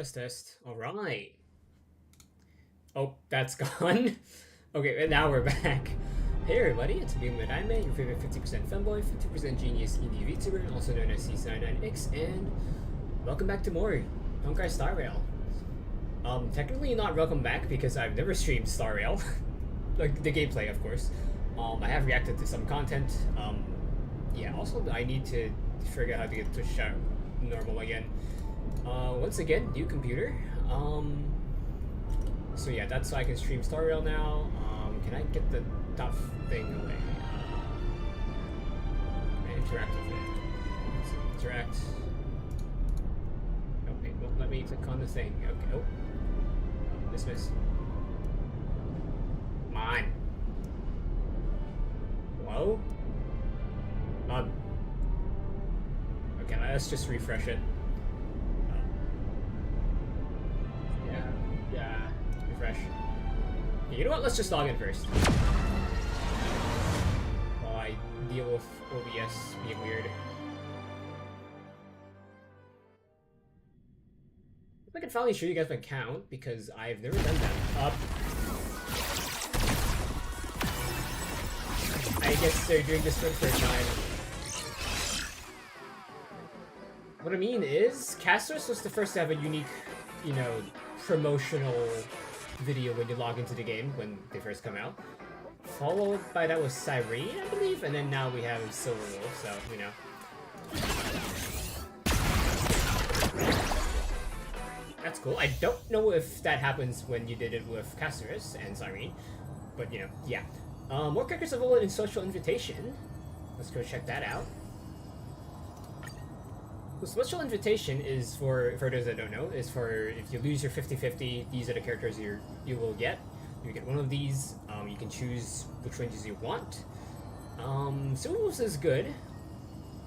Test test. Alright. Oh, that's gone. Okay, and now we're back. Hey everybody, it's me, miHoYo, your favorite 50% femboy, 50% genius ED VTuber, also known as C99X, and welcome back to more Honkai Star Rail. Technically not welcome back because I've never streamed Star Rail. Like, the gameplay, of course. I have reacted to some content. Yeah, also I need to figure out how to get Twitch chat normal again. Once again, new computer. So yeah, that's so I can stream Star Rail now. Can I get the top thing away? Can I interact with it? Let's interact. Oh, it won't let me click on the thing. Okay. Oh. Dismiss. Come on. Hello? Okay, let's just refresh it. Yeah. Refresh. You know what? Let's just log in first. While I deal with OBS being weird. If I can finally show you guys my account, because I've never done that. I guess they're doing this for the first time. What I mean is, Castros was the first to have a unique, you know, promotional video when you log into the game when they first come out. Followed by that was Cyrene, I believe, and then now we have Silver Wolf, so, you know. That's cool. I don't know if that happens when you did it with Castros and Cyrene, but, you know, yeah. More characters available in Social Invitation. Let's go check that out. The Special Invitation is for those that don't know, is for if you lose your 50-50, these are the characters you will get. You get one of these, you can choose which ones you want. Silverwolf is good.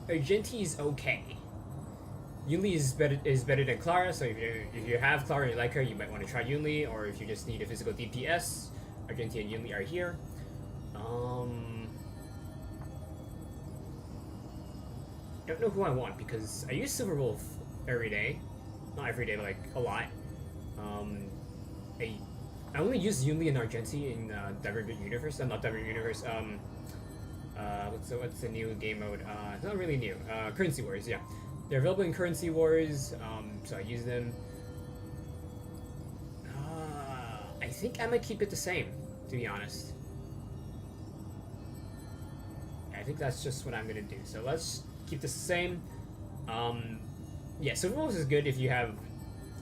Argenti is okay. Yunli is better than Clara, so if you have Clara and you like her, you might want to try Yunli, or if you just need a physical DPS, Argenti and Yunli are here. Don't know who I want because I use Silverwolf every day. Not every day, but like a lot. I only use Yunli and Argenti in Divergent Universe. Not Divergent Universe. What's the new game mode? It's not really new. Currency Wars. Yeah, they're available in Currency Wars. So I use them. I think I'm gonna keep it the same, to be honest. I think that's just what I'm gonna do. So let's keep this the same. Yeah, Silverwolf is good if you have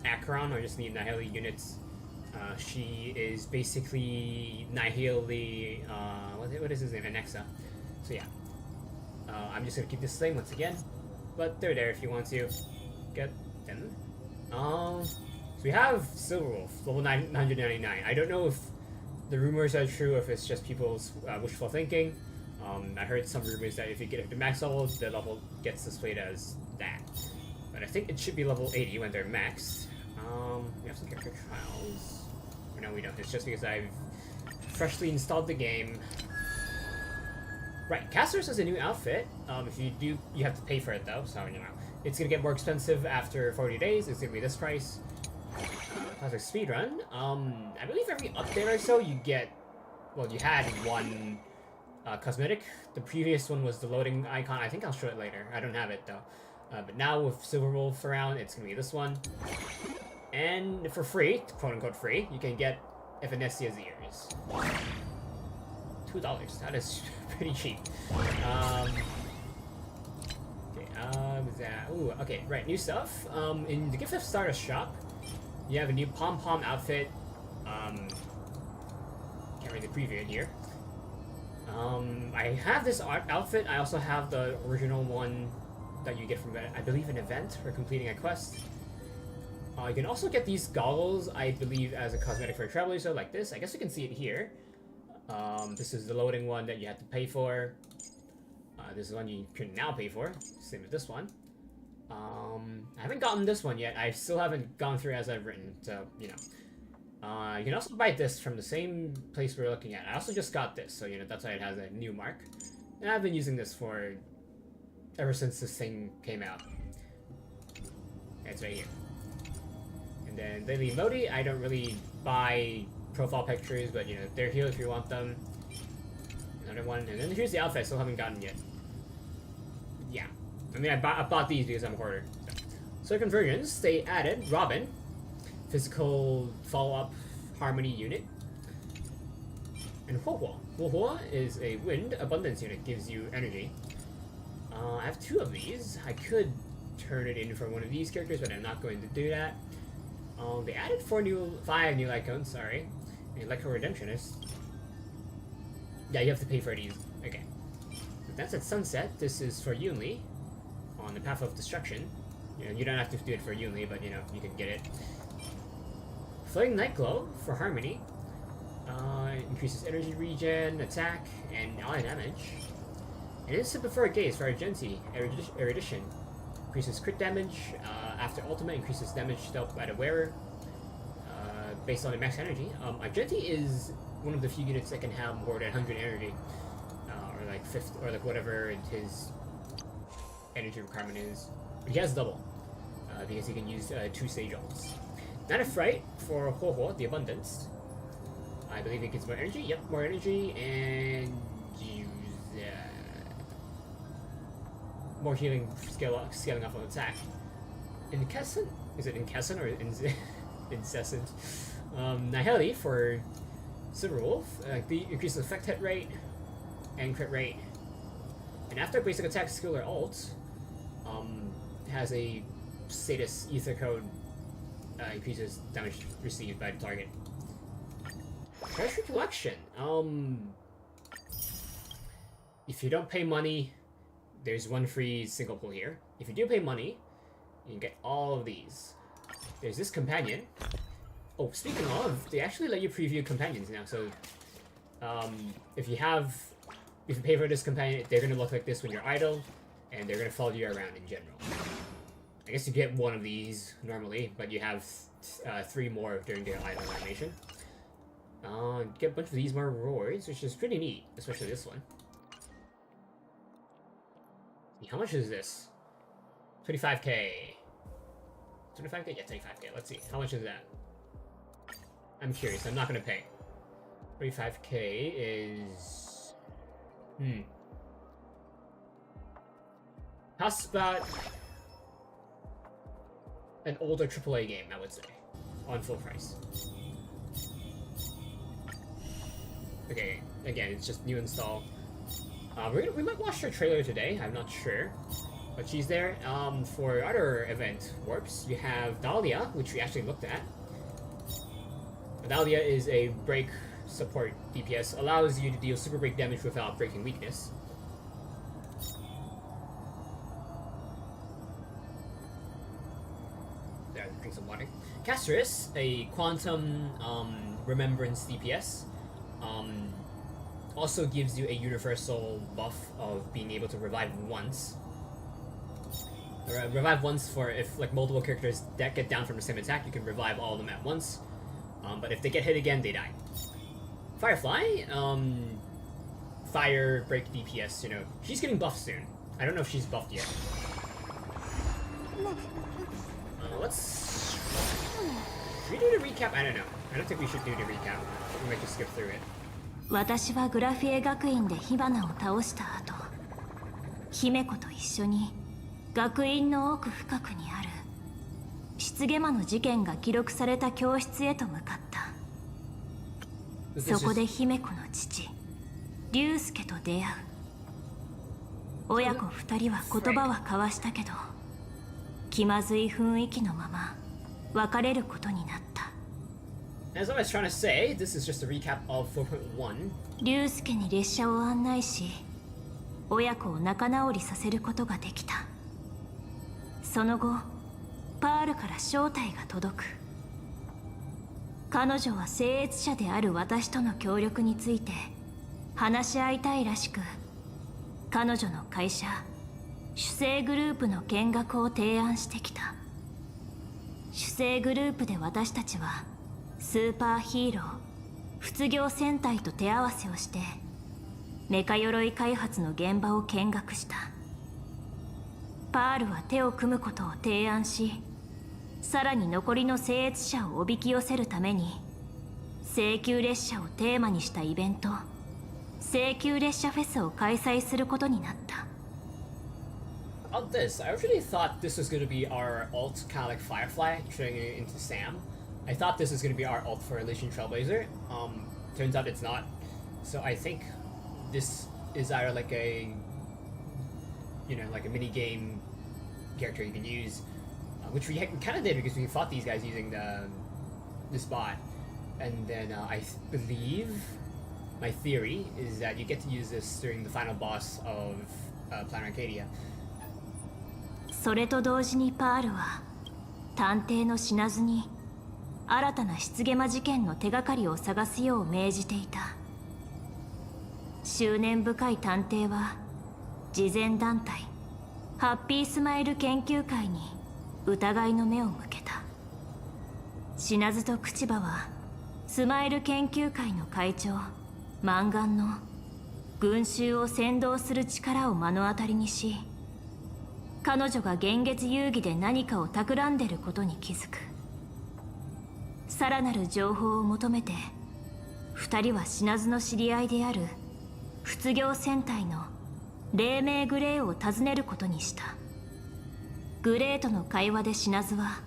Acheron or just need Nihili units. She is basically Nihili, what is his name? Anexa. So yeah. I'm just gonna keep this the same once again. But they're there if you want to get them. So we have Silverwolf, level 999. I don't know if the rumors are true, if it's just people's wishful thinking. I heard some rumors that if you get up to max level, the level gets displayed as that. But I think it should be level 80 when they're maxed. We have some character trials. Or no, we don't. It's just because I've freshly installed the game. Right, Castros is a new outfit. If you do, you have to pay for it though, so you know. It's gonna get more expensive after 40 days. It's gonna be this price. Classic speedrun. I believe every update or so you get, well, you had one cosmetic. The previous one was the loading icon. I think I'll show it later. I don't have it though. But now with Silverwolf around, it's gonna be this one. And for free, quote unquote free, you can get Evanesia's ears. $2. That is pretty cheap. Ooh, okay, right, new stuff. In the Gift of Stardust shop, you have a new pom-pom outfit. Can't read the preview in here. I have this outfit. I also have the original one that you get from, I believe, an event for completing a quest. You can also get these goggles, I believe, as a cosmetic for a traveler, so like this. I guess you can see it here. This is the loading one that you had to pay for. This is one you can now pay for. Same with this one. I haven't gotten this one yet. I still haven't gone through as I've written, so, you know. You can also buy this from the same place we're looking at. I also just got this, so, you know, that's why it has a new mark. And I've been using this for ever since this thing came out. It's right here. And then Daily Modi, I don't really buy profile pictures, but you know, they're here if you want them. Another one, and then here's the outfit I still haven't gotten yet. Yeah. I mean, I bought these because I'm a hoarder. So conversions, they added Robin, physical follow-up harmony unit, and HoYoverse. HoYoverse is a wind abundance unit, gives you energy. I have 2 of these. I could turn it in for one of these characters, but I'm not going to do that. They added 5 new icons, sorry. And Electro Redemptionist. Yeah, you have to pay for these. Okay. So that's at Sunset. This is for Yunli on the Path of Destruction. You know, you don't have to do it for Yunli, but you know, you can get it. Floating Nightglow for Harmony. Increases energy regen, attack, and ally damage. And Instant Before Gaze for Argenti, Erudition. Increases crit damage. After ultimate, increases damage dealt by the wearer. Based on the max energy. Argenti is one of the few units that can have more than 100 energy. Or like 50, or like whatever his energy requirement is. But he has double. Because he can use 2 Sage Ults. Not a Fright for HoYoverse, the Abundance. I believe it gets more energy. Yep, more energy, and use more healing, scaling off on attack. Incessant? Is it incessant or incessant? Nihility for Silverwolf. The increases effect hit rate and crit rate. And after basic attack, skill or ult, has a status ether code. Increases damage received by the target. Treasury collection. If you don't pay money, there's 1 free single pull here. If you do pay money, you can get all of these. There's this companion. Oh, speaking of, they actually let you preview companions now. So, if you pay for this companion, they're gonna look like this when you're idle, and they're gonna follow you around in general. I guess you get 1 of these normally, but you have 3 more during the idle animation. Get a bunch of these more rewards, which is pretty neat, especially this one. How much is this? 25k. 25k? Yeah, 25k. Let's see. How much is that? I'm curious. I'm not gonna pay. 25k is... How's about an older AAA game, I would say, on full price. Okay, again, it's just new install. We might watch her trailer today, I'm not sure. But she's there. For other event warps, you have Dahlia, which we actually looked at. Dahlia is a break support DPS, allows you to deal super break damage without breaking weakness. There, drink some water. Castris, a quantum remembrance DPS. Also gives you a universal buff of being able to revive once. Revive once for if like multiple characters that get down from the same attack, you can revive all of them at once. But if they get hit again, they die. Firefly, fire break DPS, you know, she's getting buffed soon. I don't know if she's buffed yet. Should we do the recap? I don't know. I don't think we should do the recap. We might just skip through it. 私はグラフィエ学院で火花を倒した後、姫子と一緒に学院の奥深くにある失ゲ魔の事件が記録された教室へと向かった。そこで姫子の父龍介と出会う。親子二人は言葉は交わしたけど、気まずい雰囲気のまま別れることになった。As I was trying to say, this is just a recap of 4.1. 龍介に列車を案内し、親子を仲直りさせることができた。その後、パールから招待が届く。彼女は聖越者である私との協力について話し合いたいらしく、彼女の会社、主聖グループの見学を提案してきた。主聖グループで私たちは、スーパーヒーロー、仏業戦隊と手合わせをして、メカ鎧開発の現場を見学した。パールは手を組むことを提案し、さらに残りの聖越者をおびき寄せるために聖級列車をテーマにしたイベント聖級列車フェスを開催することになった。About this, I actually thought this was going to be our alt, kind of like Firefly, turning it into Sam. I thought this was going to be our alt for Elysian Trailblazer. Turns out it's not. So I think this is either like a, like a mini game character you can use, which we kind of did because we fought these guys using this bot, and then I believe my theory is that you get to use this during the final boss of Planet Arcadia. それと同時にパールは探偵の死なずに新たな失ゲマ事件の手がかりを探すよう命じていた。執念深い探偵は慈善団体ハッピースマイル研究会に疑いの目を向けた。死なずと口葉はスマイル研究会の会長マンガンの群衆を扇動する力を目の当たりにし、彼女が幻月遊戯で何かを企んでることに気づく。さらなる情報を求めて二人は死なずの知り合いである仏業戦隊の黎明グレーを訪ねることにした。グレーとの会話で死なずは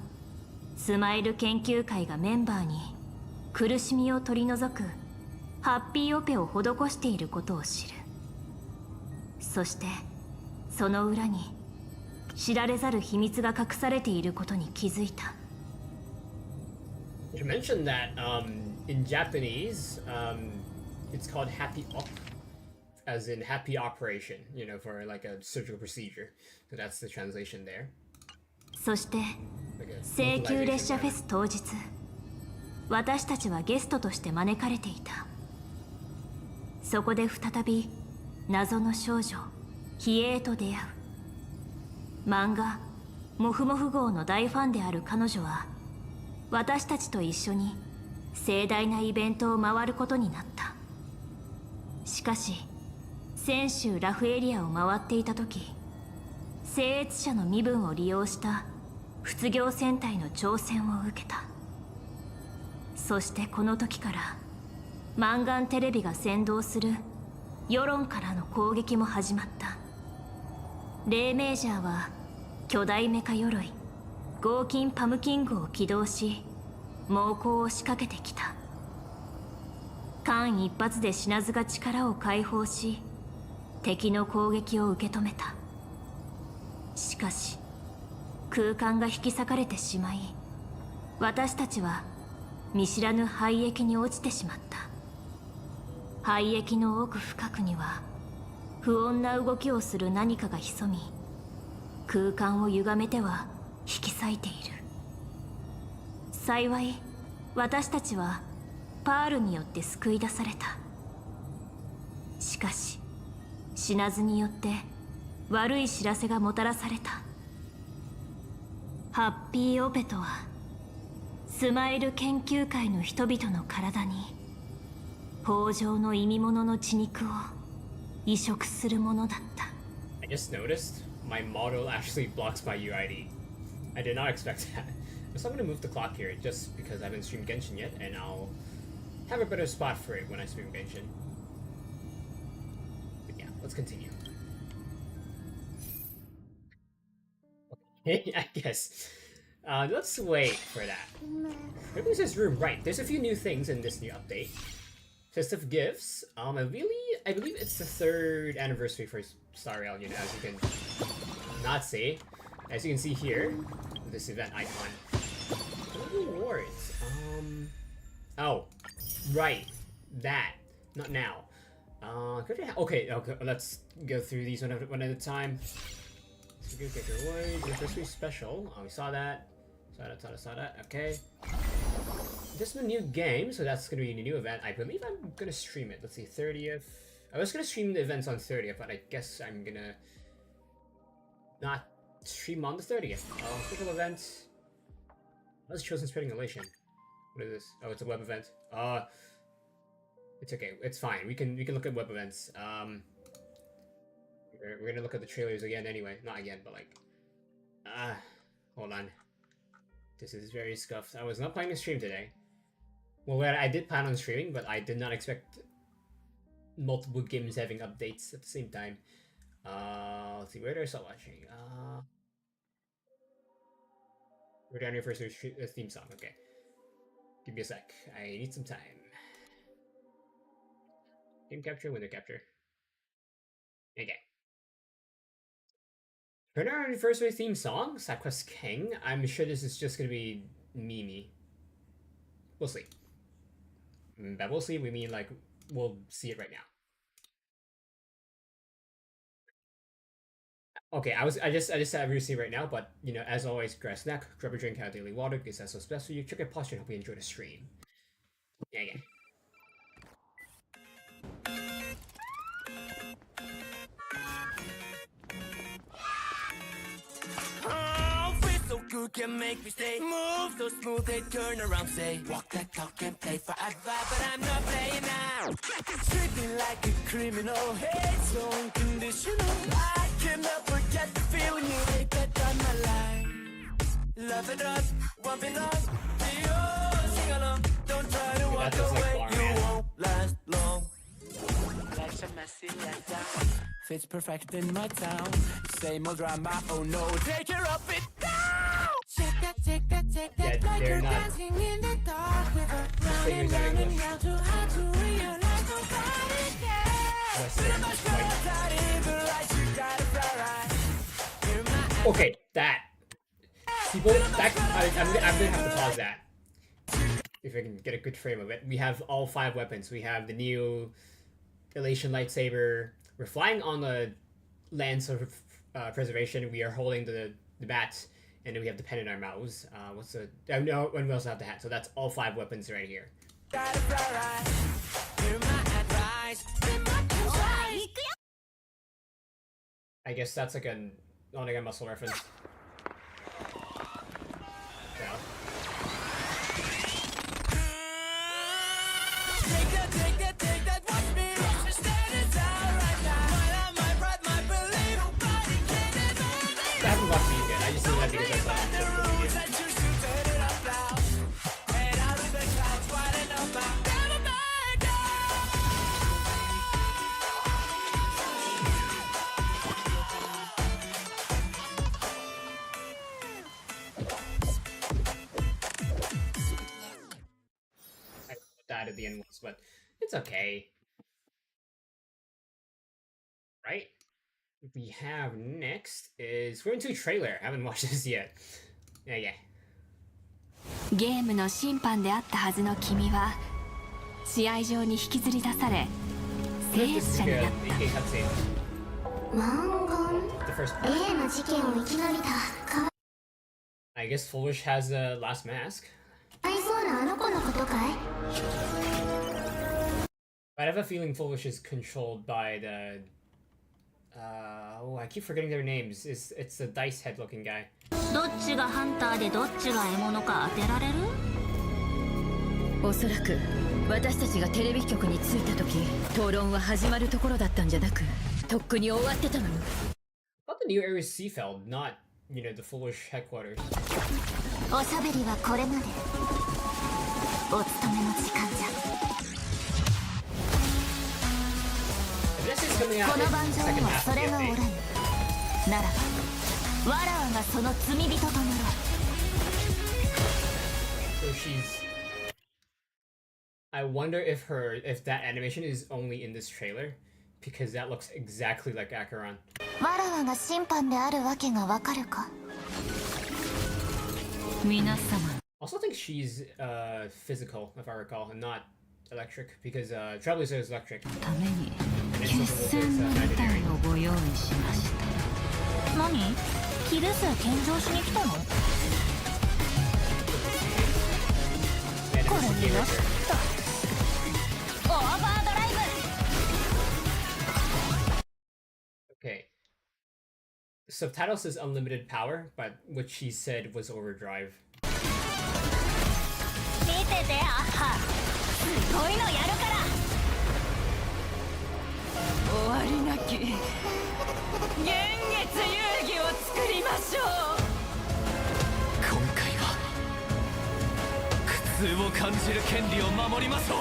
スマイル研究会がメンバーに苦しみを取り除くハッピーオペを施していることを知る。そしてその裏に知られざる秘密が隠されていることに気づいた。You mentioned that in Japanese, it's called happy op, as in happy operation, for like a surgical procedure. So that's the translation there. そして聖級列車フェス当日、私たちはゲストとして招かれていた。そこで再び謎の少女ヒエーと出会う。漫画モフモフ号の大ファンである彼女は私たちと一緒に盛大なイベントを回ることになった。しかし先週ラフエリアを回っていた時、聖越者の身分を利用した仏業戦隊の挑戦を受けた。そしてこの時からマンガンテレビが先導する世論からの攻撃も始まった。レイメージャーは巨大メカ鎧合金パムキングを起動し猛攻を仕掛けてきた。間一髪で死なずが力を解放し敵の攻撃を受け止めた。しかし空間が引き裂かれてしまい、私たちは見知らぬ廃液に落ちてしまった。廃液の奥深くには不穏な動きをする何かが潜み、空間を歪めては引き裂いている。幸い私たちはパールによって救い出された。しかし死なずによって悪い知らせがもたらされた。ハッピーオペとはスマイル研究会の人々の体に豊穣の意味物の血肉を移植するものだった。 I just noticed my model actually blocks my UID. I did not expect that. So I'm gonna move the clock here just because I haven't streamed Genshin yet, and I'll have a better spot for it when I stream Genshin. But yeah, let's continue. Okay, I guess. Let's wait for that. Maybe this is room, right? There's a few new things in this new update. Festive gifts. I believe it's the 3rd anniversary for Star Rail, as you can not see. As you can see here, this event icon. Rewards. Oh, right. That. Not now. Okay, let's go through these one at a time. So we get your rewards. Anniversary special. Oh, we saw that. Saw that. Okay. This is a new game, so that's gonna be a new event. I believe I'm gonna stream it. Let's see, 30th. I was gonna stream the events on 30th, but I guess I'm gonna not stream on the 30th. Special event. Let's chosen spreading elation. What is this? Oh, it's a web event. It's okay. It's fine. We can look at web events. We're gonna look at the trailers again anyway. Not again, but like. Hold on. This is very scuffed. I was not planning to stream today. Well, I did plan on streaming, but I did not expect multiple games having updates at the same time. Let's see, where did I start watching? We're down here first theme song, okay. Give me a sec. I need some time. Game capture, window capture. Okay. For our anniversary theme song, SideQuest King, I'm sure this is just gonna be Mimi. We'll see. But we'll see, we mean like, we'll see it right now. Okay, I just said we'll see right now, but you know, as always, grab a snack, grab a drink, have daily water, because that's what's best for you. Check your posture and hope you enjoy the stream. Yeah. Good can make me stay. Move so smooth they turn around, say walk that talk and play for advice, but I'm not playing now. Treat me like a criminal, hate so unconditional. I cannot forget the feeling you make that on my life. Love it up, one it up, sing along. Don't try to walk away, like you won't last long. Life's a messy letdown, fits perfect in my town. Same old drama, oh no, take care of it down. Take that, like you're dancing in the dark river. Round and round and round, too hard to realize nobody cares. Okay, that. People, that I'm gonna have to pause that. If I can get a good frame of it. We have all 5 weapons. We have the new Elation lightsaber. We're flying on the Lance of Preservation. We are holding the bat. And then we have the pen in our mouths. What's the... no, and we also have the hat. So that's all 5 weapons right here. I guess that's like a... not like a muscle reference. Yeah. I haven't watched these yet. I just know that because I saw it on social media. I don't know what that at the end was, but it's okay. Right? We have next is we're into a trailer. I haven't watched this yet. Yeah. ゲームの審判であったはずの君は試合場に引きずり出され制圧者になった。マンゴン、例の事件を生き延びた。I guess Foolish has a last mask. 愛そうなあの子のことかい？ I have a feeling Foolish is controlled by the I keep forgetting their names. It's the dice head looking guy. どっちがハンターでどっちが獲物か当てられる？おそらく私たちがテレビ局に着いた時、討論は始まるところだったんじゃなく、とっくに終わってたのよ。About the new area is Seafeld, not, you know, the Foolish headquarters. おしゃべりはこれまで。お勤めの時間じゃ。 この盤上にはそれがおらぬ。ならば、わらわがその罪人となろう。 So I wonder if that animation is only in this trailer, because that looks exactly like Acheron. わらわが審判であるわけがわかるか。皆様。 Also think she's physical, if I recall, and not electric, because Trailblazer is electric. ために決戦の舞台をご用意しました。何？キル数献上しに来たの？これでよしっと。オーバードライブ。 Okay. Subtitle says unlimited power, but what she said was overdrive. 見ててアッハ。すごいのやるから。 終わりなき幻月遊戯を作りましょう。今回は痛を感じる権利を守りましょう。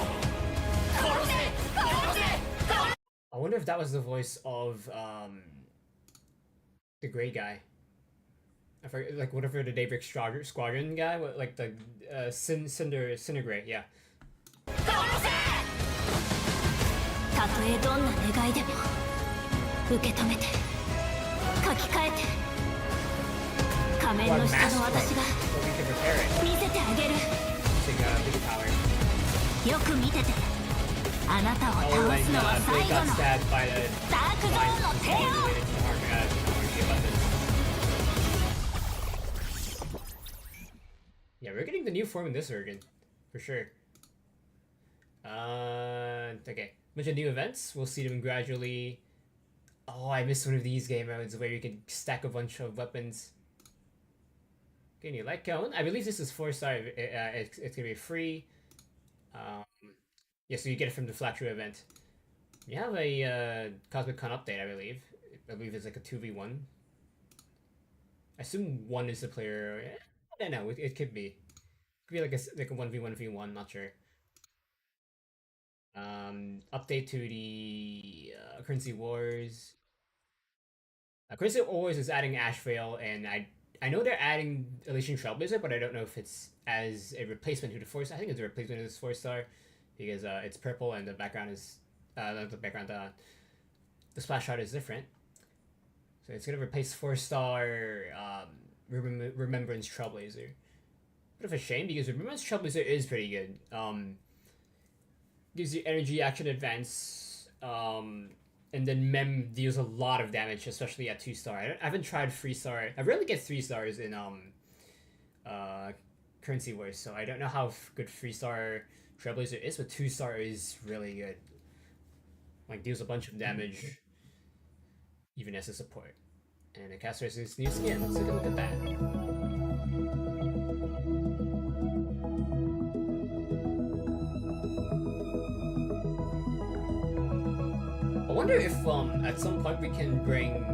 殺せ殺せ。 I wonder if that was the voice of the gray guy. I forget, like whatever the Daybreak Squadron guy, like the Cinder Gray, yeah. たとえどんな願いでも受け止めて書き換えて仮面の下の私が見せてあげる。よく見てて、あなたを倒すのは最後のダークゾーンの帝王。 Yeah, we're getting the new form in this version, for sure. Okay. Bunch of new events. We'll see them gradually. Oh, I missed one of these game modes where you can stack a bunch of weapons. Okay, new light cone. I believe this is 4-star. It's gonna be free. Yeah, so you get it from the Flat-True event. You have a Cosmic Con update, I believe. I believe it's like a 2v1. I assume 1 is the player. I don't know. It could be. It could be like a 1v1v1. Not sure. Update to the Currency Wars. Currency Wars is adding Ashvale, and I know they're adding Elysian Trailblazer, but I don't know if it's as a replacement to the 4-star. I think it's a replacement to this 4-star because it's purple and the background is not the background. The splash art is different, so it's gonna replace 4-star Remembrance Trailblazer. Bit of a shame because Remembrance Trailblazer is pretty good. Gives you energy, action, advance, and then Mem deals a lot of damage, especially at 2-star. I haven't tried 3-star. I rarely get 3 stars in Currency Wars, so I don't know how good 3-star Trailblazer is, but 2-star is really good. Like deals a bunch of damage, even as a support. And it casts his new skin. Let's take a look at that. I wonder if at some point we can bring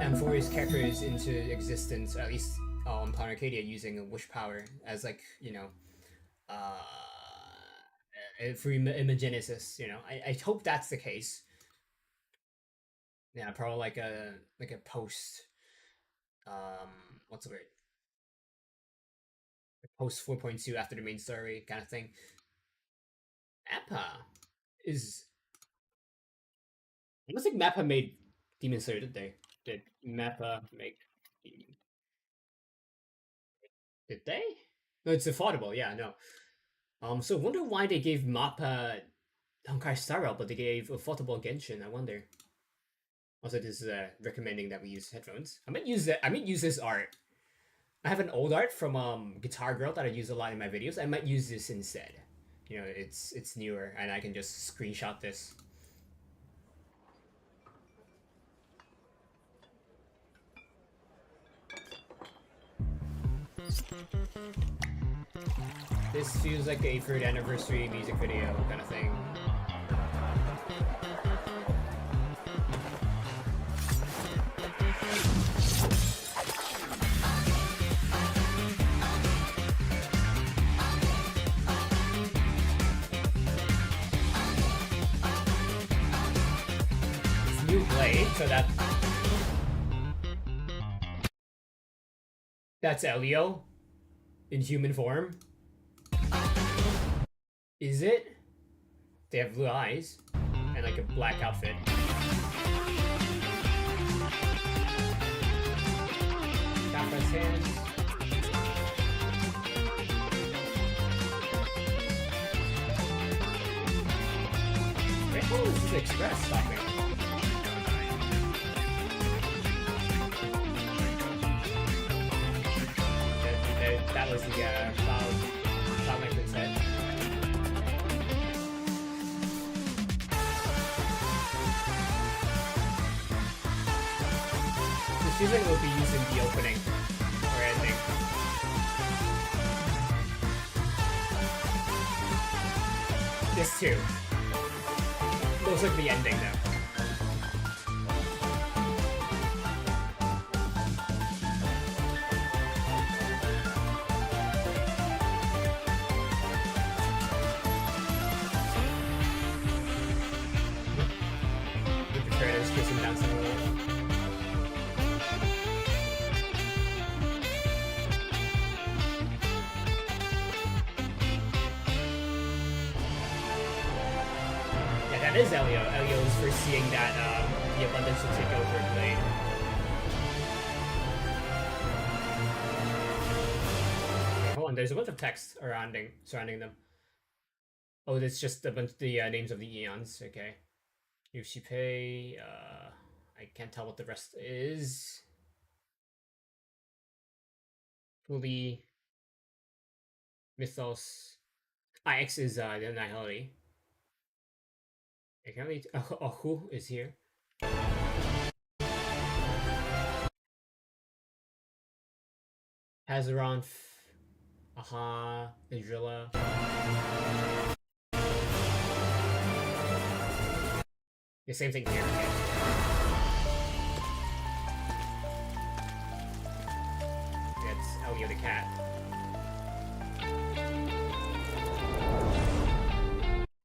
Amphoria's characters into existence, at least on Planet Arcadia, using a wish power as like, you know, for Imagenesis, you know. I hope that's the case. Yeah, probably like a post what's the word? Post 4.2 after the main story kind of thing. Mappa is I don't think Mappa made Demon Slayer, did they? Did Mappa make Did they? No, it's affordable, yeah, no. So I wonder why they gave Mappa Honkai Star Rail, but they gave affordable Genshin, I wonder. Also, this is recommending that we use headphones. I might use this art. I have an old art from Guitar Girl that I use a lot in my videos. I might use this instead. You know, it's newer, and I can just screenshot this. This feels like a 3rd anniversary music video kind of thing. It's new blade, so that's Elio in human form. Is it? They have blue eyes and like a black outfit. Kappa's hands. Oh, this is Express stopping. That was the Cloud Necklace head. This season will be used in the opening or ending. This too. Looks like the ending though. chasing down someone. Yeah, that is Elio. Elio's foreseeing that the abundance will take over Blade. Okay, hold on, there's a bunch of text surrounding them. Oh, that's just a bunch of the names of the eons. Okay. Yushipei, I can't tell what the rest is. Fully Mythos. X is the Nihility. I can't read. Who is here? Hazaron, Aha, Idrilla. The same thing here. Okay. It's Elio the cat.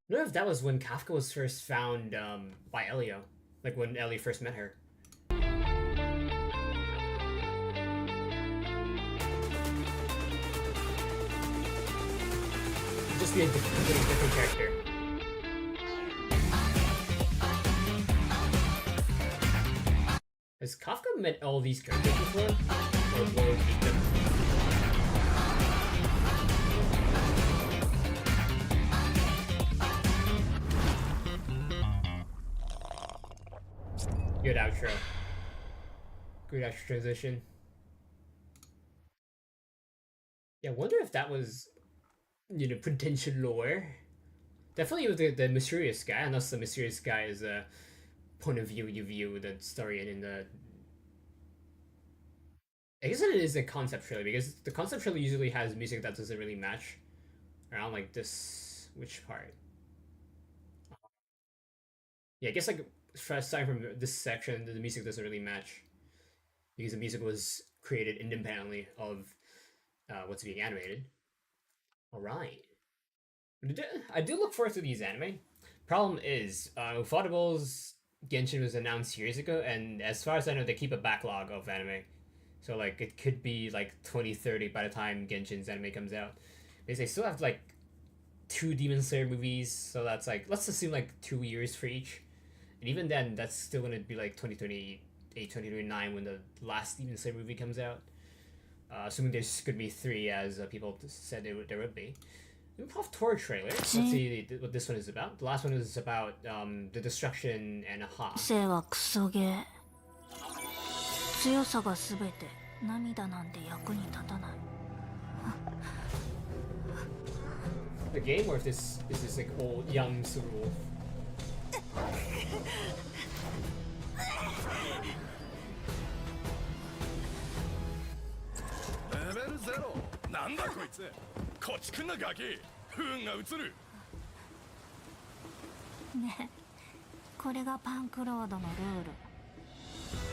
I don't know if that was when Kafka was first found by Elio, like when Ellie first met her. Just be a different character. Has Kafka met all these characters before? Or will he meet them? Good outro. Good outro transition. Yeah, I wonder if that was, you know, potential lore. Definitely with the mysterious guy, unless the mysterious guy is a point of view you view the story in the... I guess it is a concept trilogy, because the concept trilogy usually has music that doesn't really match around like this. Which part? Yeah, I guess like starting from this section, the music doesn't really match because the music was created independently of what's being animated. All right, I do look forward to these anime. Problem is, Ufotable Genshin was announced years ago, and as far as I know, they keep a backlog of anime. So like it could be like 2030 by the time Genshin's anime comes out. Because they still have like 2 Demon Slayer movies, so that's like, let's assume like 2 years for each. And even then, that's still gonna be like 2028, 2029 when the last Demon Slayer movie comes out. Assuming there's gonna be 3, as people said there would be. Improv tour trailer. Let's see what this one is about. The last one is about the destruction and Aha. 生はクソゲー。強さがすべて、涙なんて役に立たない。The game, or if this is this like old young Surul? Level 0なんだこいつこっち来んなガキ不運が映るねえ、これがパンクロードのルール。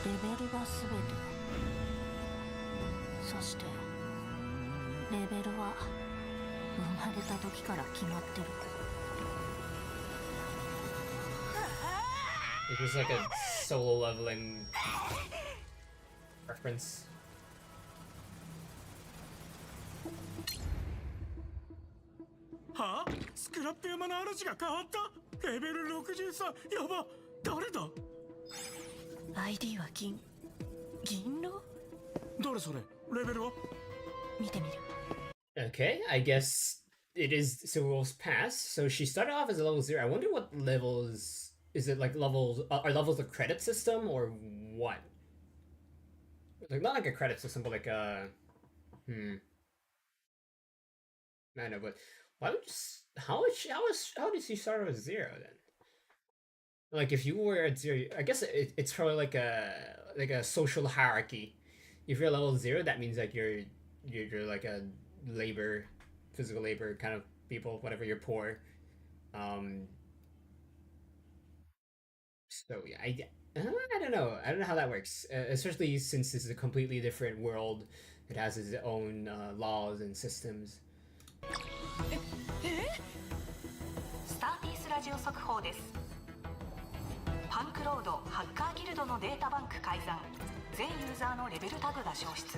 レベルがすべて。そしてレベルは生まれた時から決まってる。It was like a solo leveling reference. はあスクラップ山の嵐が変わったレベル63やば誰だ ID は銀狼誰それレベルは見てみる。 Okay, I guess it is Surul's past. So she started off as a level 0. I wonder what levels... Is it like levels... Are levels a credit system or what? Like not like a credit system, but like a... I don't know, but... Why would you... How did she start with 0 then? Like if you were at 0, I guess it's probably like a social hierarchy. If you're level 0, that means like you're like a physical labor kind of people, whatever, you're poor. So yeah, I don't know how that works, especially since this is a completely different world. It has its own laws and systems. スターピースラジオ速報です。パンクロードハッカーギルドのデータバンク改ざん。全ユーザーのレベルタグが消失。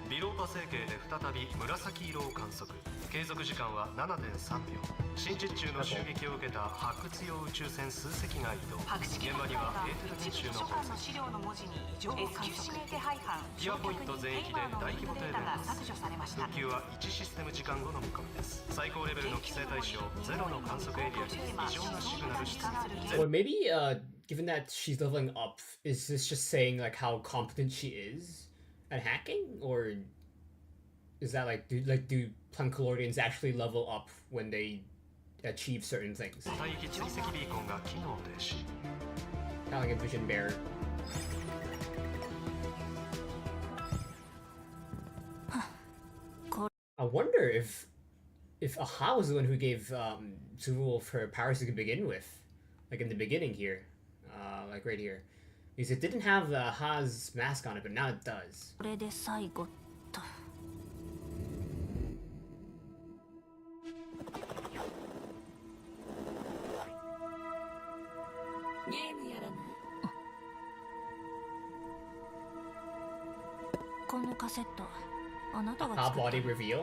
ビローパ星系で再び紫色を観測。継続時間は 7.3 秒。新実中の襲撃を受けた発掘用宇宙船数隻が移動。現場にはエーテル編集の書簡の資料の文字に異常を観測。指名手配犯ピアポイント全域で大規模停電がです。削除されました。復旧は1システム時間後の見込みです。最高レベルの規制対象ゼロの観測エリアに異常なシグナル出現。 Or maybe, given that she's leveling up, is this just saying like how competent she is at hacking, or is that like do Plankalorians actually level up when they achieve certain things? 帯域追跡ビーコンが機能停止。 Kind of like a vision bearer. I wonder if Aha was the one who gave Zul her powers to begin with, like in the beginning here, like right here, because it didn't have Aha's mask on it, but now it does. これで最後と。ゲームやらない？このカセットあなたが Aha 作った body reveal.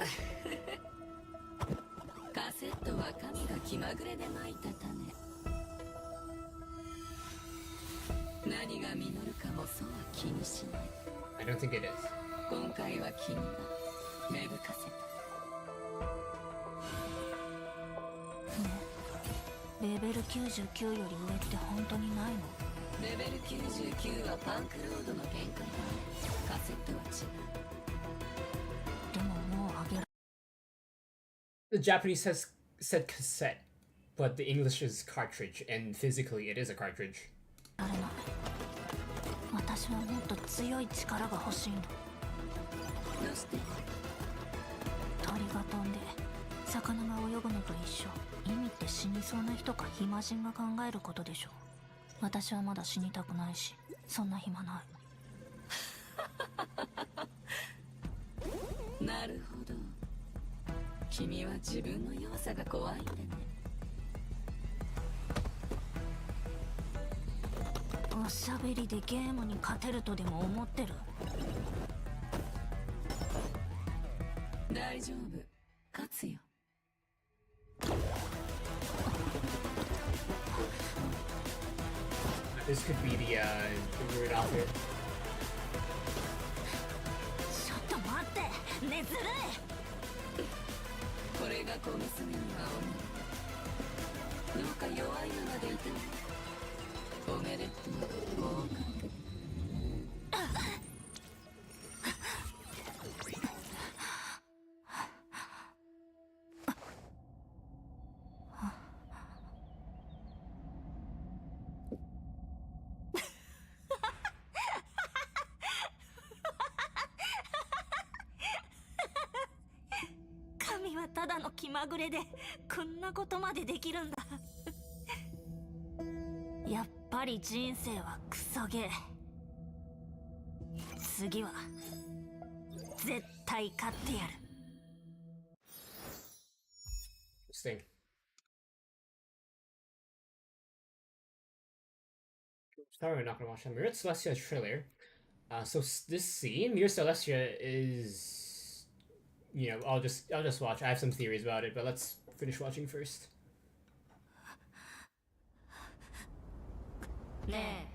カセットは神が気まぐれでまいた種。何が実るかもそうは気にしない。 I don't think it is. 今回は君が芽吹かせた。レベル99より上って本当にないの？レベル99はパンクロードの限界だ。カセットは違う。でももうあげら The Japanese said cassette, but the English is cartridge, and physically it is a cartridge. れない。私はもっと強い力が欲しいの。どうして？鳥が飛んで魚が泳ぐのと一緒。意味って死にそうな人か暇人が考えることでしょ。私はまだ死にたくないし、そんな暇ない。なるほど。君は自分の弱さが怖いんだね。おしゃべりでゲームに勝てるとでも思ってる？大丈夫。勝つよ。This could be the weird outfit. ちょっと待って、ねずるい。これが小娘には思う。どうか弱いままでいてね。おめでとう。合格。神はただの気まぐれでこんなことまでできるんだ。やっぱり人生はクソゲー。次は絶対勝ってやる。Interesting. Sorry, we're not gonna watch that. Mirror Celestia trailer. So this scene, Mirror Celestia is, you know, I'll just watch. I have some theories about it, but let's finish watching first. ね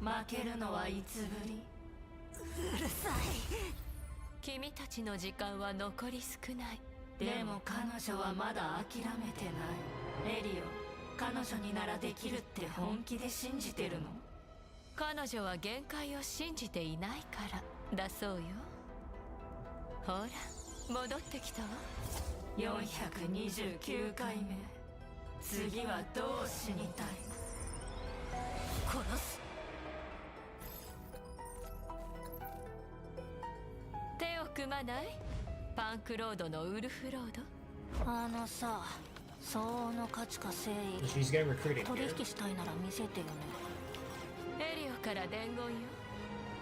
え、負けるのはいつぶり？うるさい。君たちの時間は残り少ない。でも彼女はまだ諦めてない。エリオ、彼女にならできるって本気で信じてるの？彼女は限界を信じていないからだそうよ。ほら、戻ってきたわ。429回目。次はどう死にたい？殺す。手を組まない？パンクロードのウルフロード。あのさ、相応の価値か誠意。 She's getting recruited 取 here. 引したいなら見せてよね。エリオから伝言よ。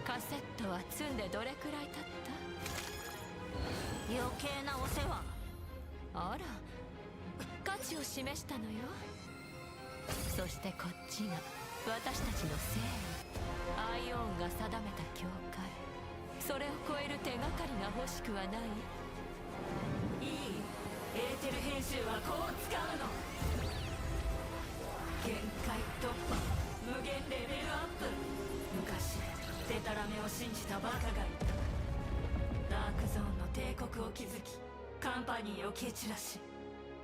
カセットは積んでどれくらい経った？余計なお世話。あら、価値を示したのよ。そしてこっちが私たちの正義、アイオンが定めた境界、それを超える手がかりが欲しくはない？いい？エーテル編集はこう使うの。限界突破、無限レベルアップ。昔デタラメを信じたバカがいた。ダークゾーンの帝国を築き、カンパニーを蹴散らし、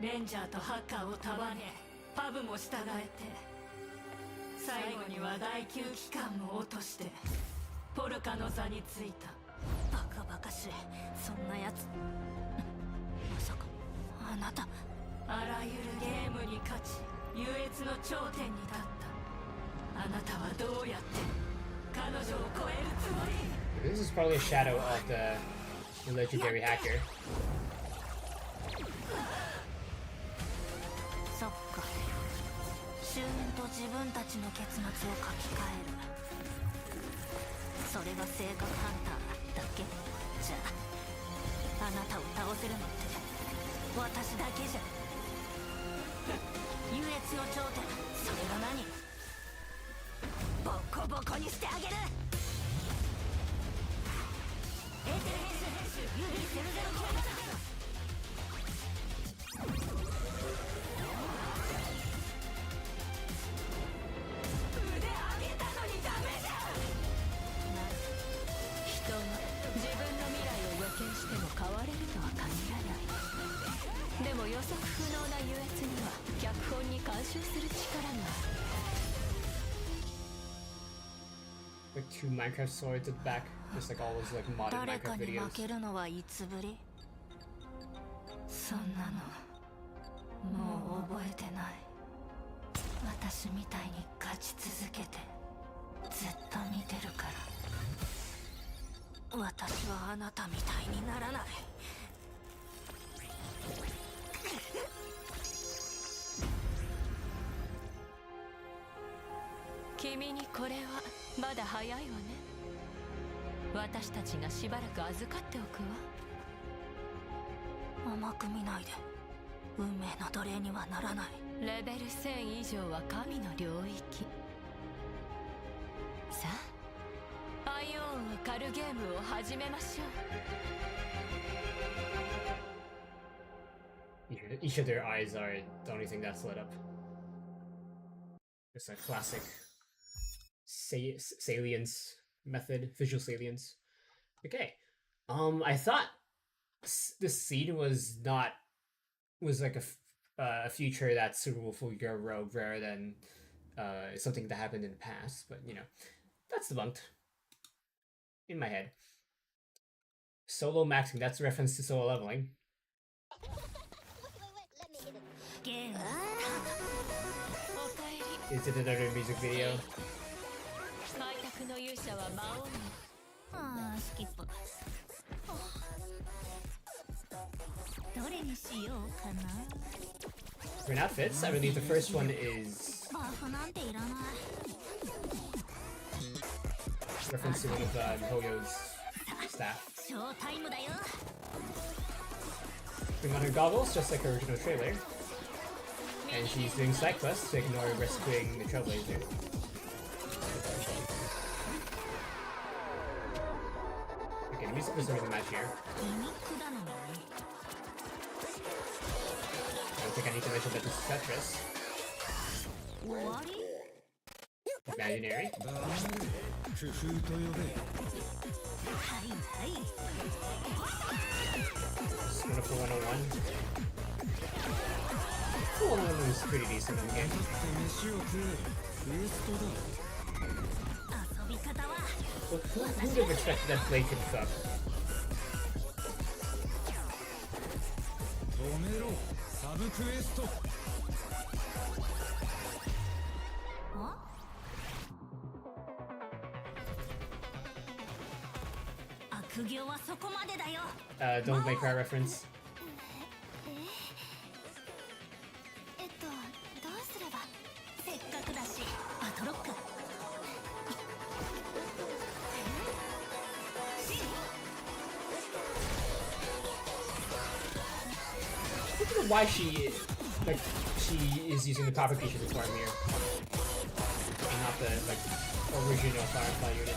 レンジャーとハッカーを束ね、パブも従えて、最後には第9機関も落としてポルカの座についた。バカバカしい、そんなやつ。まさかあなた。あらゆるゲームに勝ち、優越の頂点に立った。あなたはどうやって彼女を超えるつもり？ This is probably a shadow of the legendary hacker. そっか、終焉と自分たちの結末を書き換える。それが性格ハンターだけ？じゃあ、あなたを倒せるのって私だけじゃ。優越の頂点、それが何？ボコボコにしてあげる。エーテル編集ユリ009。人が自分の未来を予見しても変われるとは限らない。でも予測不能な優越には脚本に監修する力がある。 Like 2 Minecraft swords at the back, just like all those like modern 誰か Minecraft に videos. 負けるのはいつぶり？そんなのもう覚えてない。私みたいに勝ち続けてずっと見てるから。私はあなたみたいにならない。君にこれはまだ早いわね。私たちがしばらく預かっておくわ。甘く見ないで。運命の奴隷にはならない。レベル1000以上は神の領域。さあ、アイオンを狩るゲームを始めましょう。Each of their eyes are the only thing that's lit up. It's a classic salience method, visual salience. Okay. I thought this scene was like a future that's suitable for your rogue rather than something that happened in the past, but you know, that's debunked in my head. Solo maxing, that's a reference to solo leveling. ゲーム。おかえり。 Is it another music video? 開拓の勇者は魔王に。ああ、スキップ。どれにしようかな。 For outfits, I believe the first one is バフなんていらない。 reference to one of miHoYo's staff. ショータイムだよ。 Putting on her goggles, just like her original trailer. And she's doing side quests to ignore rescuing the Trailblazer. Okay, the music doesn't really match here. ギミックだのに。 I don't think I need to mention that this is Tetris. 終わり？ Imaginary. 工夫と呼べ。はいはい。 Wonderful 101. Cool 101 was pretty decent in the game. 飯を食え。クエストだ。遊び方は。 Well, who would have expected that Blade could fuck? 止めろ。サブクエスト。悪行はそこまでだよ。Don't make her reference. どうすれば。せっかくだしバトロック。 I don't know why she is using the propagation reform here. not the like original Firefly unit.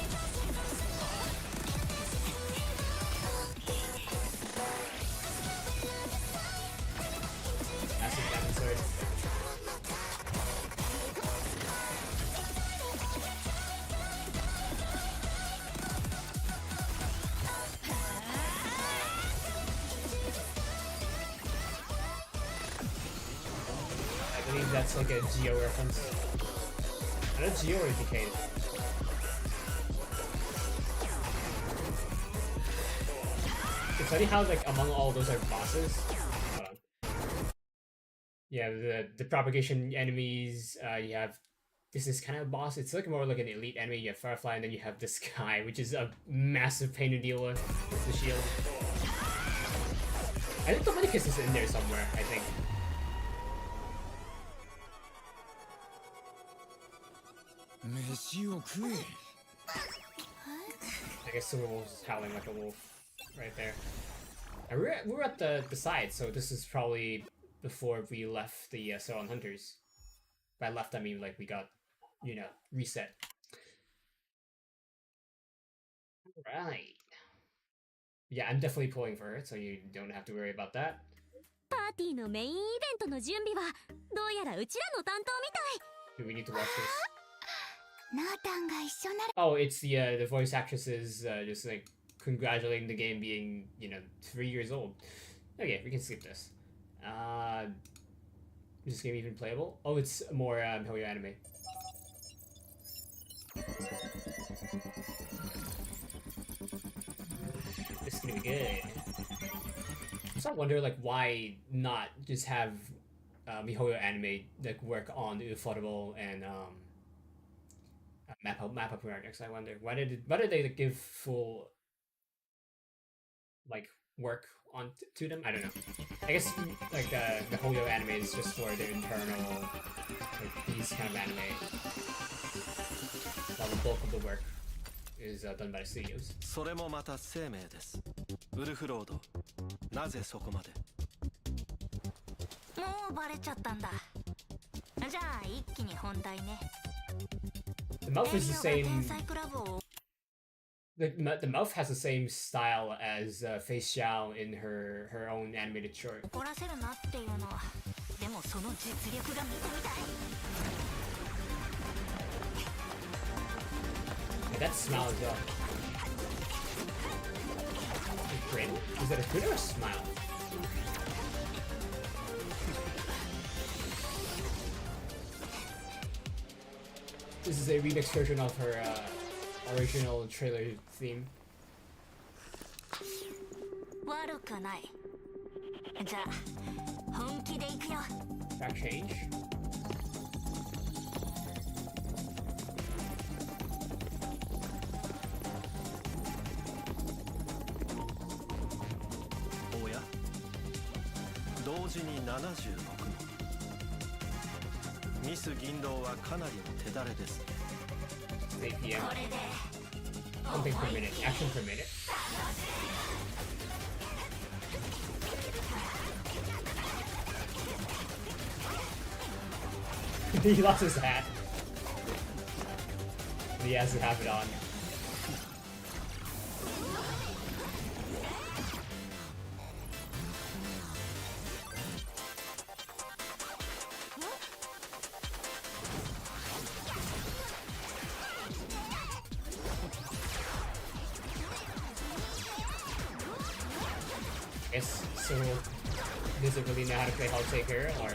Massive diamond sword. I believe that's like a Geo reference. I know Geo or Decayed. It's funny how like among all those are bosses. Hold on. Yeah, the propagation enemies. You have this is kind of a boss. It's like more like an elite enemy. You have Firefly, and then you have this guy, which is a massive pain to deal with. The shield. I think Dominicus is in there somewhere. I think. I guess Silver Wolf's howling like a wolf right there. And we're at the side, so this is probably before we left the Stellaron Hunters. By left, I mean like we got, you know, reset. Right. Yeah, I'm definitely pulling for her, so you don't have to worry about that. パーティーのメインイベントの準備はどうやらうちらの担当みたい。 Do we need to watch this? ナータンが一緒なら Oh, it's the voice actresses just like congratulating the game being, you know, 3 years old. Okay, we can skip this. Is this game even playable? Oh, it's more HoYo anime. This is gonna be good. So I wonder like why not just have miHoYo anime like work on Ufotable and map projects. I wonder why did they like, give full like work on to them? I don't know. I guess like the HoYo anime is just for their internal like these kind of anime, while the bulk of the work is done by the studios. それもまた生命です。ウルフロード、なぜそこまで？もうバレちゃったんだ。じゃあ一気に本題ね。 The mouth is the same. The mouth has the same style as Fei Xiao in her own animated short. 怒らせるなっていうのは、でもその実力が見てみたい。 Yeah, that smile as well. A grin? Is that a grin or a smile? This is a remix version of her original trailer theme. 悪くない。じゃあ本気でいくよ。 Track change. おや、同時に76の。ミス銀狼はかなりの手だれですね。 8 PM. Something per minute. Action per minute. He lost his hat. He has to have it on. Yes, so does it really know how to play Hall Taker or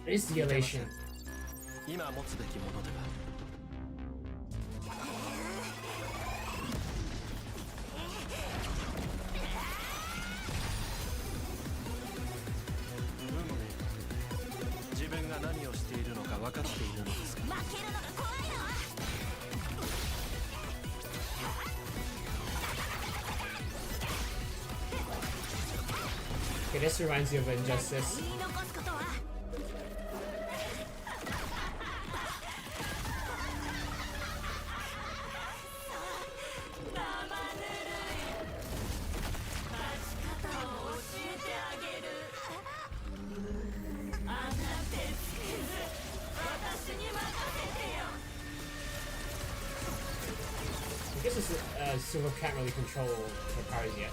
It is the elation. 今持つべきものでは。自分が何をしているのか分かっているのですか。負けるのが怖いの。 Okay, this reminds you of Injustice. guess this Silver can't really control her powers yet.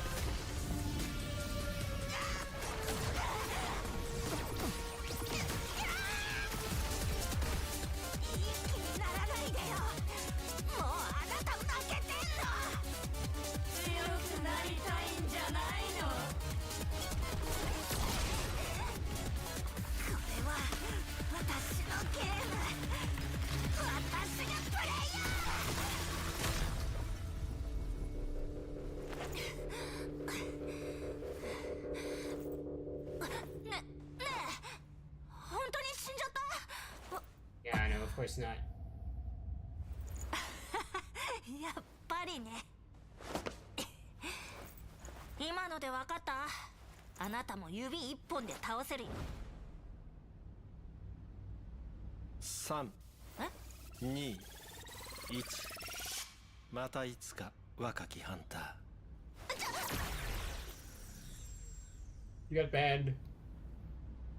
Yeah, I know, of course not. やっぱりね。今ので分かった？あなたも指一本で倒せるよ。3、2、1。またいつか若きハンター。You got banned.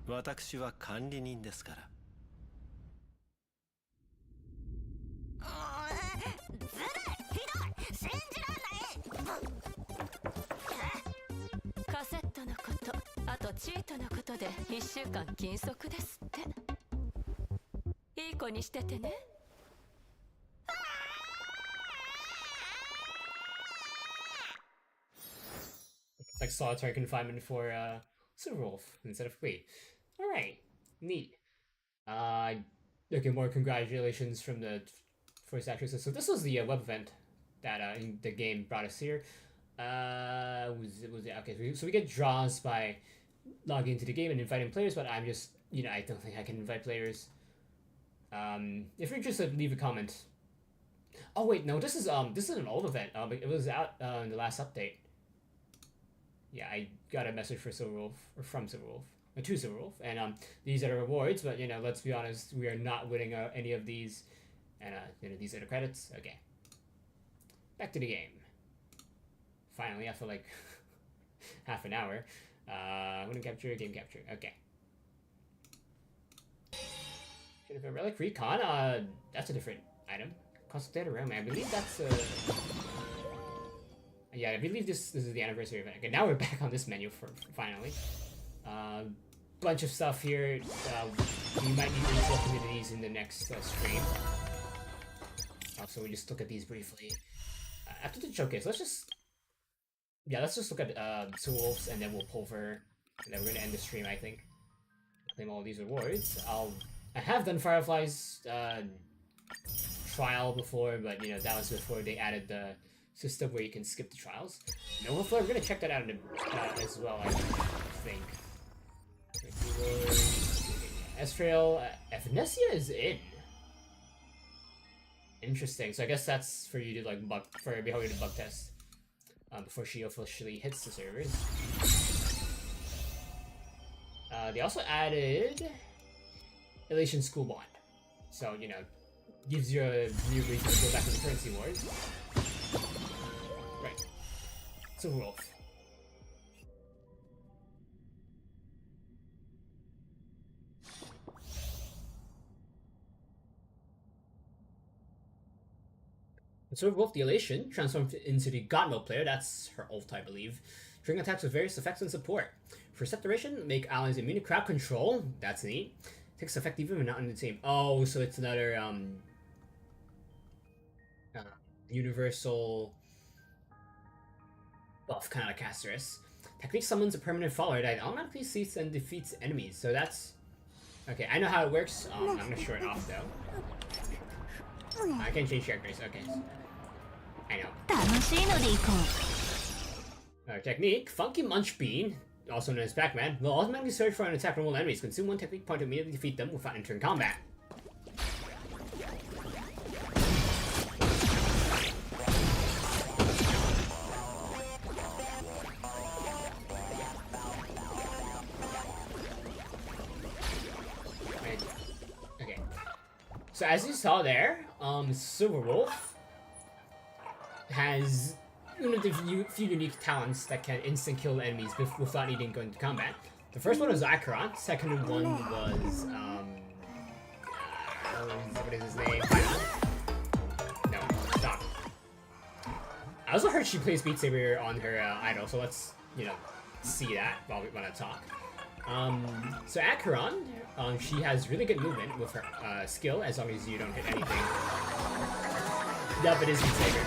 私は管理人ですから。ずるい、ひどい、信じらんない。カセットのこと、あとチートのことで1週間禁足ですって。いい子にしててね。Like solitary confinement for Silverwolf instead of Fleet. Alright, neat. Okay, more congratulations from the first actresses. So this was the web event that in the game brought us here. Okay, so we get draws by logging into the game and inviting players, but I'm just, I don't think I can invite players. If you're interested, leave a comment. Oh wait, no, this is an old event. It was out in the last update. Yeah, I got a message for Silverwolf, or from Silverwolf, or to Silverwolf, and these are the rewards, but let's be honest, we are not winning any of these, and these are the credits. Okay, back to the game. Finally, after like half an hour. Winning capture, game capture. Okay. Should have a relic recon. That's a different item. Consultator realm. I believe that's yeah, I believe this is the anniversary event. Okay, now we're back on this menu for finally. Bunch of stuff here. We might need to look into these in the next stream. Also, we just look at these briefly. After the showcase, let's just look at Silverwolves, and then we'll pull for, and then we're gonna end the stream, I think. Claim all these rewards. I have done Firefly's trial before, but that was before they added the system where you can skip the trials. Hopefully we're gonna check that out as well, I think. Astral Express is in. Interesting. So I guess that's for you to for miHoYo to bug test before she officially hits the servers. They also added Elation School Bond, so gives you a new reason to go back into currency wars. Right. Silverwolf. Silverwolf the Elation transformed into the Godmode player, that's her ult I believe. Triggering attacks with various effects and support. For set duration, make allies immune to crowd control, that's neat. Takes effect even when not in the team. Oh, so it's another universal buff, kind of like Casterus. Technique summons a permanent follower that automatically sees and defeats enemies. So that's okay. I know how it works. I'm gonna show it off though. I can change characters. Okay, I know. Our technique, Funky Munch Bean, also known as Pac-Man, will automatically search for and attack normal enemies. Consume one technique point to immediately defeat them without entering combat. Okay. So as you saw there, Silverwolf has the few unique talents that can instant kill enemies without needing going to combat. The first one was Acheron. Second one was what is his name? No, stop. I also heard she plays Beat Saber on her idol, so let's, see that while we want to talk. So Acheron, she has really good movement with her skill, as long as you don't hit anything. Yep, it is Beat Saber.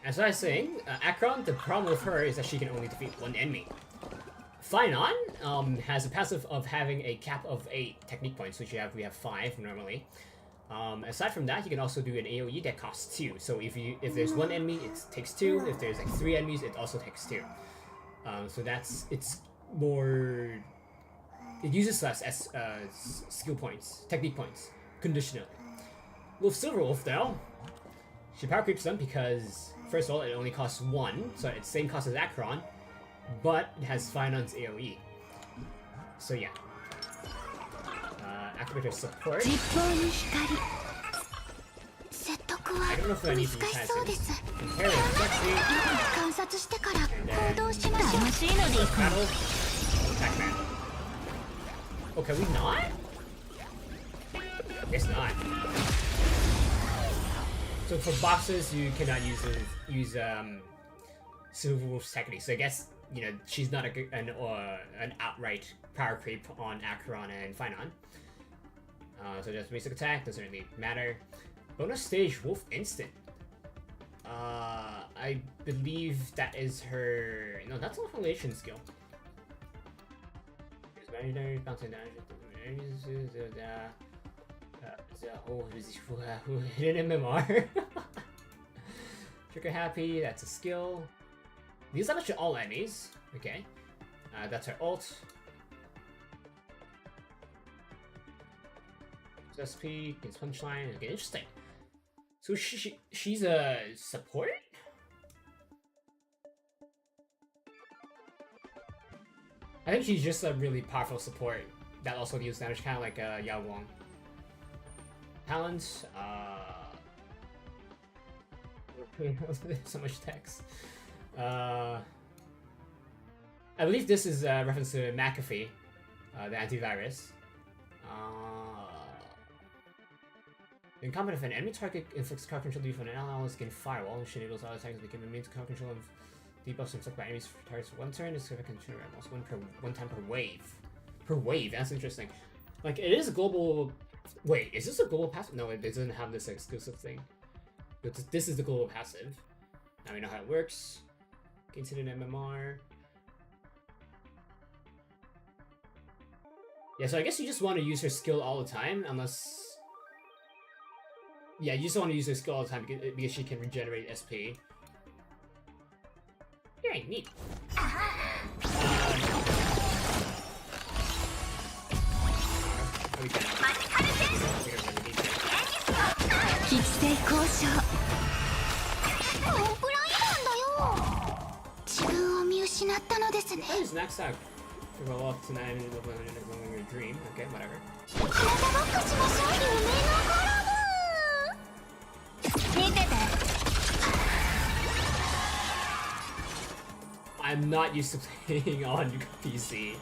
As I was saying, Acheron, the problem with her is that she can only defeat one enemy. Finon has a passive of having a cap of 8 technique points, which we have 5 normally. Aside from that, you can also do an AoE that costs 2. So if there's one enemy, it takes 2. If there's like 3 enemies, it also takes 2. So it's more. It uses less as skill points, technique points, conditionally. With Silverwolf though, she power creeps them because first of all, it only costs 1, so it's same cost as Acheron, but it has Finon's AoE. So yeah. Activate her support. I don't know if I need to use passives. Compare it, sexy. And then battle. Attack man. Oh, can we not? Guess not. So for boxes, you cannot use Silverwolf's technique. So I guess she's not an outright power creep on Acheron and Finon. So just basic attack doesn't really matter. Bonus stage Wolf Instant. I believe that is her. No, that's not her relation skill. Hidden MMR. Trigger happy, that's a skill. These are actually all enemies. Okay. That's her ult. SP, gets punchline. Okay, interesting. So she's a support? I think she's just a really powerful support that also deals damage, kind of like Yao Wong. Talents, so much text. I believe this is a reference to McAfee, the antivirus. In combat, if an enemy target inflicts crowd control debuff on an ally, gain firewall, which enables all attacks to become immune to crowd control of debuffs inflicted by enemies for targets for 1 turn. This can trigger almost one time per wave. Per wave, that's interesting. Like, it is a global. Wait, is this a global passive? No, it doesn't have this exclusive thing. But this is the global passive. Now we know how it works. Gains hidden MMR. Yeah, so I guess you just want to use her skill all the time, unless. Yeah, you just want to use her skill all the time because she can regenerate SP. Yeah, neat. That is next time. Roll up tonight and look in your dream. Okay, whatever. I'm not used to playing on PC.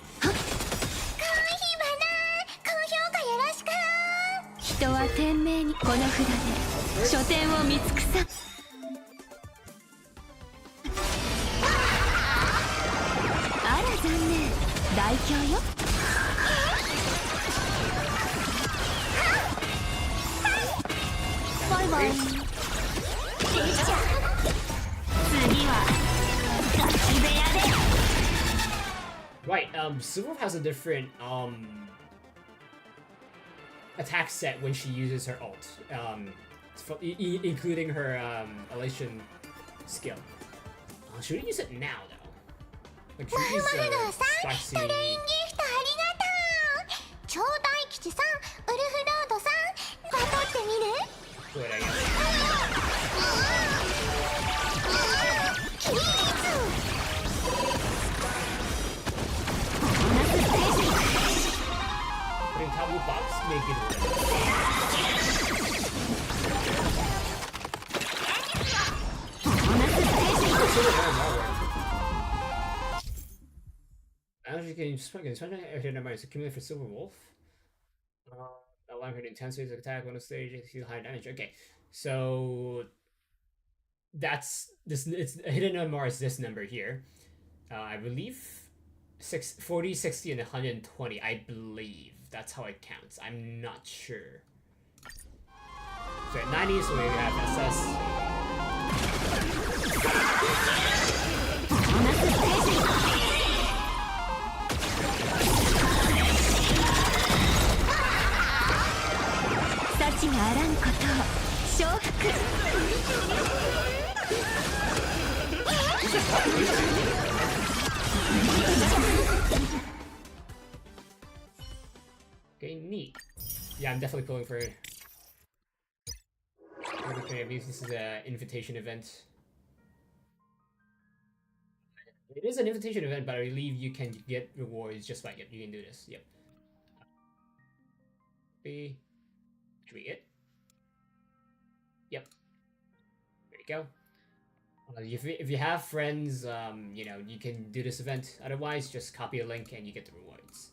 人は天命にこの札で書店を見尽くさあら残念大凶よバイバイ次はガチ部屋で Right, Silverwolf has a different attack set when she uses her ult, including her elation skill. Should we use it now though? Like, should we use spicy? Good, I guess. Putting taboo box may give it silver MMR work? As you can spend hidden MMR is accumulated for Silver Wolf. Allowing her to intensity to attack on a stage and deal high damage. Okay, so that's this. It's hidden MMR is this number here. I believe 40, 60, and 120. I believe that's how it counts. I'm not sure. So at 90, so we have SS. Okay, neat. Yeah, I'm definitely pulling for it. This is an invitation event. It is an invitation event, but I believe you can get rewards just by it. You can do this. Yep. Should be it? Yep. There you go. If you have friends, you know, you can do this event. Otherwise, just copy a link and you get the rewards.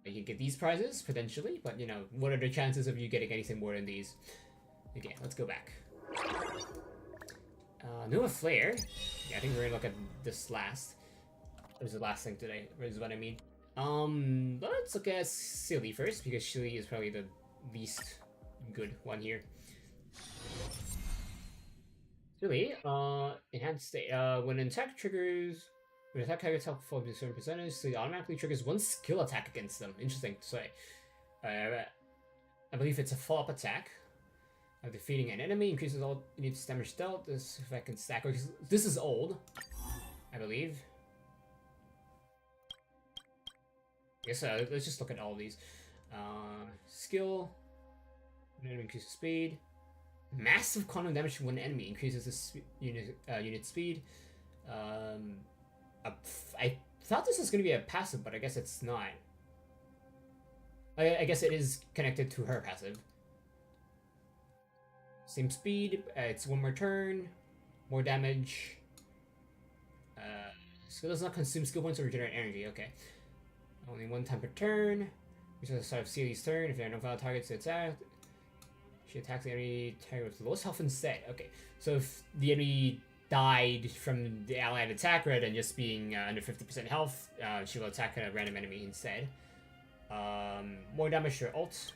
You can get these prizes, potentially, but, you know, what are the chances of you getting anything more than these? Okay, let's go back. Nova Flare. Yeah, I think we're gonna look at this last. It was the last thing today, is what I mean. Let's look at Silly first, because Silly is probably the least good one here. Silly, enhanced state. When an attack triggers, when an attack targets help fall to a certain percentage, Silly automatically triggers one skill attack against them. Interesting to say. I believe it's a follow-up attack. Defeating an enemy increases all units damage dealt. This effect can stack. This is old, I believe. Yes, let's just look at all these. Skill, increases speed. Massive quantum damage to one enemy increases the unit speed. I thought this was going to be a passive, but I guess it's not. I guess it is connected to her passive. Same speed, it's one more turn, more damage. Skill does not consume skill points or regenerate energy, okay. Only one time per turn. Which is the start of Celi's turn. If there are no valid targets to attack, she attacks the enemy target with lowest health instead. Okay, so if the enemy died from the allied attack rather than just being under 50% health, she will attack a random enemy instead. More damage to her ult.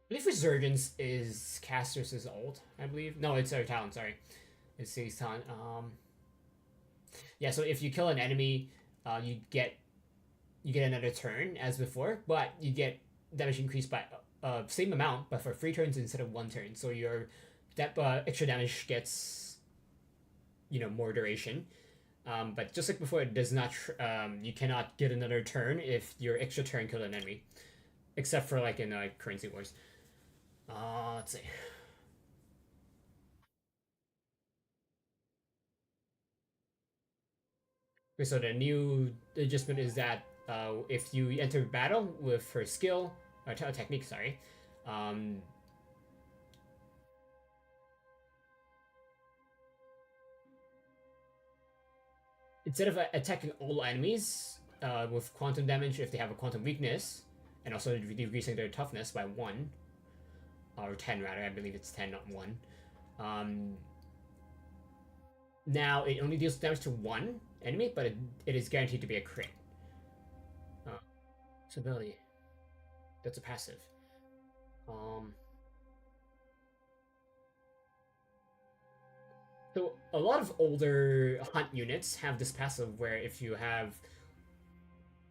I believe Resurgence is Caster's ult, I believe. No, it's her talent, sorry. It's Celi's talent. Yeah, so if you kill an enemy, you get another turn as before, but you get damage increased by same amount, but for 3 turns instead of 1 turn. So your extra damage gets, you know, more duration. But just like before, it does not. You cannot get another turn if your extra turn killed an enemy, except for like in Currency Wars. Let's see. Okay, so the new adjustment is that if you enter battle with her skill or technique, sorry, instead of attacking all enemies with quantum damage if they have a quantum weakness, and also decreasing their toughness by 1. Or 10 rather, I believe it's 10, not 1. Now it only deals damage to 1 enemy, but it is guaranteed to be a crit. It's ability. That's a passive. So a lot of older hunt units have this passive where if you have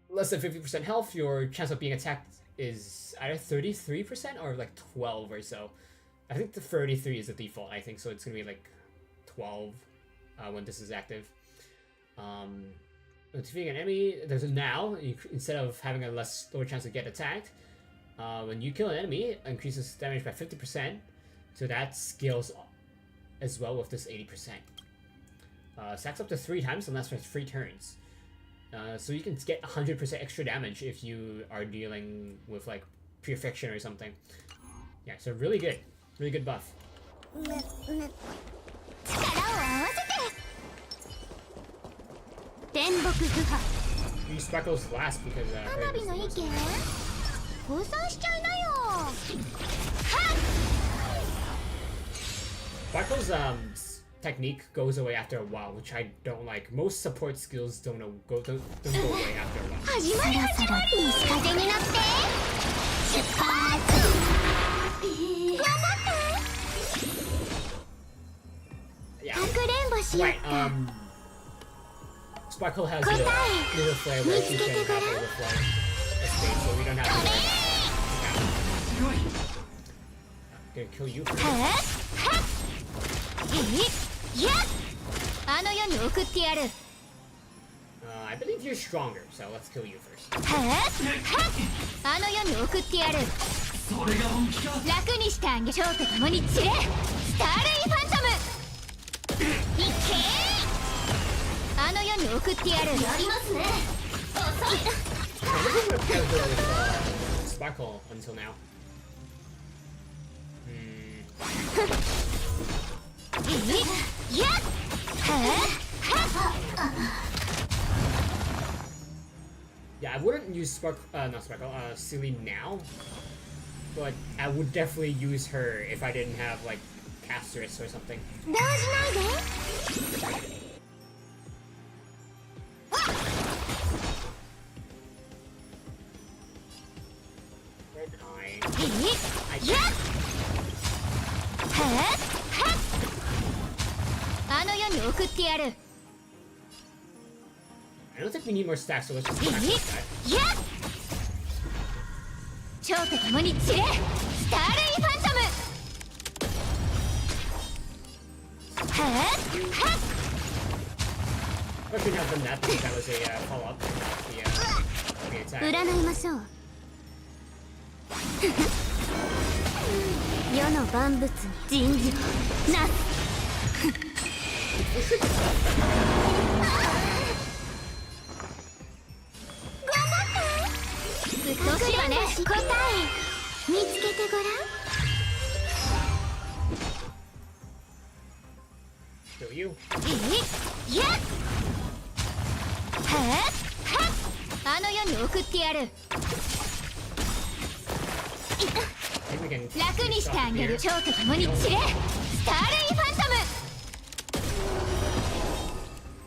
less than 50% health, your chance of being attacked is either 33% or like 12 or so. I think the 33 is the default, I think, so it's gonna be like 12 when this is active. Defeating an enemy, there's a now, instead of having a lower chance to get attacked, When you kill an enemy, it increases damage by 50%. So that scales as well with this 80%. Stacks up to 3 times and lasts for 3 turns. So you can get 100% extra damage if you are dealing with like purification or something. Yeah, so really good buff. Use Speckles last because Speckles technique goes away after a while, which I don't like. Most support skills don't go away after a while. Yeah. Right, Sparkle has a little flare where she can have overflow escape, so we don't have to worry about it. I'm gonna kill you first. I believe you're stronger, so let's kill you first. Sparkle until now. Yeah, I wouldn't use Silly now, but I would definitely use her if I didn't have like Casterus or something. I don't think we need more stacks, so let's just attack this guy. I should have done that because that was a follow-up to the attack. Kill you. I think we can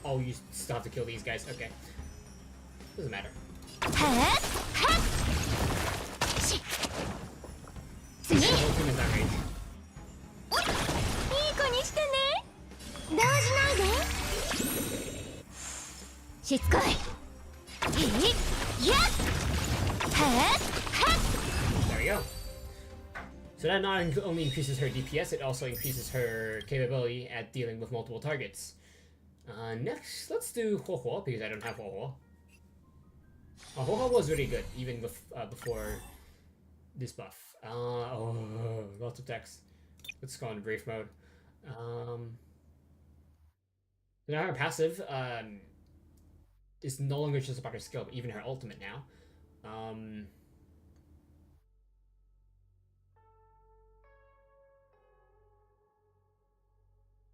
oh, you still have to kill these guys. Okay. Doesn't matter. There we go. So that not only increases her DPS, it also increases her capability at dealing with multiple targets. Next, let's do HoYo, because I don't have HoYo. HoYo was really good, even with, before this buff. Oh, lots of text. Let's go on brief mode. So now her passive is no longer just about her skill, but even her ultimate now.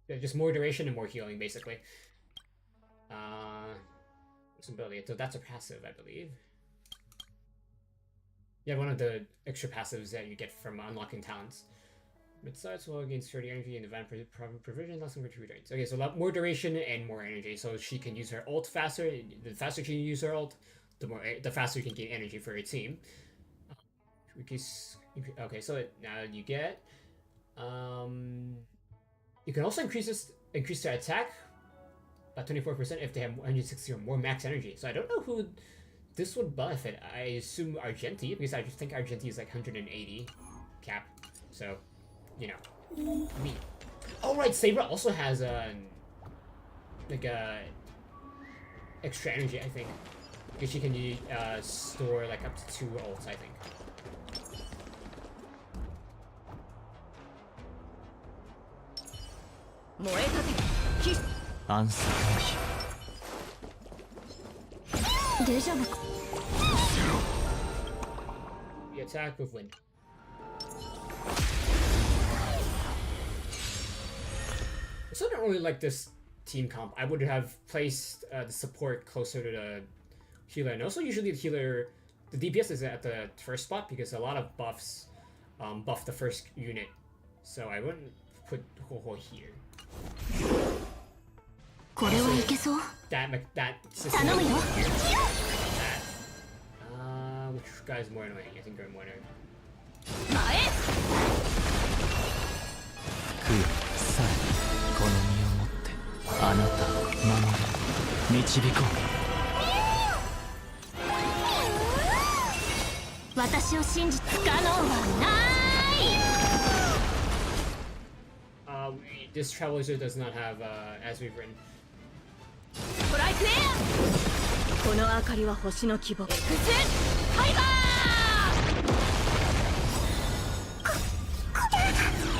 Yeah, just more duration and more healing, basically. Some ability. So that's a passive, I believe. Yeah, one of the extra passives that you get from unlocking talents. It starts well against 30 energy and divine provision, lasting for 2 turns. Okay, so a lot more duration and more energy, so she can use her ult faster. The faster she can use her ult, the faster you can gain energy for your team. Okay, so now you get you can also increase their attack by 24% if they have 160 or more max energy. So I don't know who this would benefit. I assume Argenti, because I just think Argenti is like 180 cap. So, you know, me. Oh right, Saber also has like a extra energy, I think, because she can store like up to 2 ults, I think. 燃えたぜきアンサーの日デジャブか。 We attack with wind. So I don't really like this team comp. I would have placed the support closer to the healer, and also usually the healer, the DPS is at the first spot because a lot of buffs buff the first unit. So I wouldn't put HoYo here. これはいけそう。 That system. 頼むよ。 Which guy is more annoying? I think you're more annoying. 前さあこの身をもってあなたを守れ導こう私を信じ不可能はない。 This traveler does not have as we've written. トライクエアこの明かりは星の希望 X ファイバ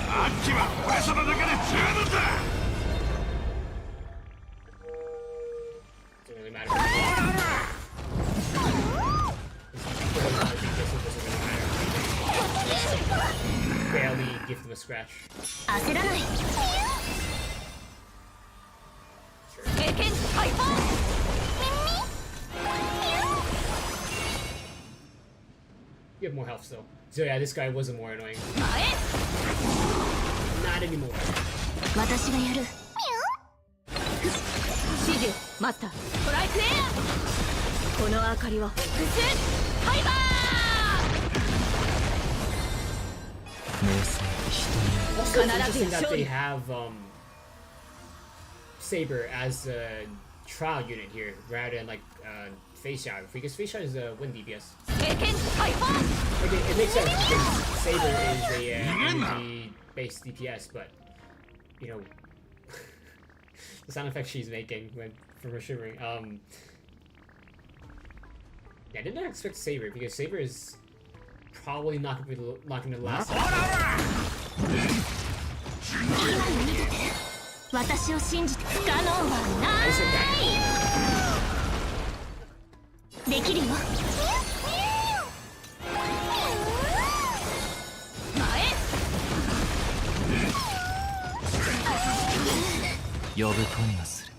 あっちは俺様だけで十分だ。 Doesn't really matter. This doesn't really matter. Barely give them a scratch. 焦らない。ー経験ハイパー You have more health still. So yeah, this guy wasn't more annoying. 前 Not anymore. 私がやる。指示マスタートライクエアこの明かりは X ファイバ名声人 Also, it's Canada interesting that show they you. have Saber as a trial unit here rather than like face shot, because face shot is a wind DPS. ー経験ハイパー Okay, it makes sense because Saber is a energy based DPS, but you know the sound effect she's making when from her shivering. Yeah, I did not expect Saber because Saber is probably not going to last. 私を信じて不可能はな I said that. い。できるよ。前呼ぶ声がする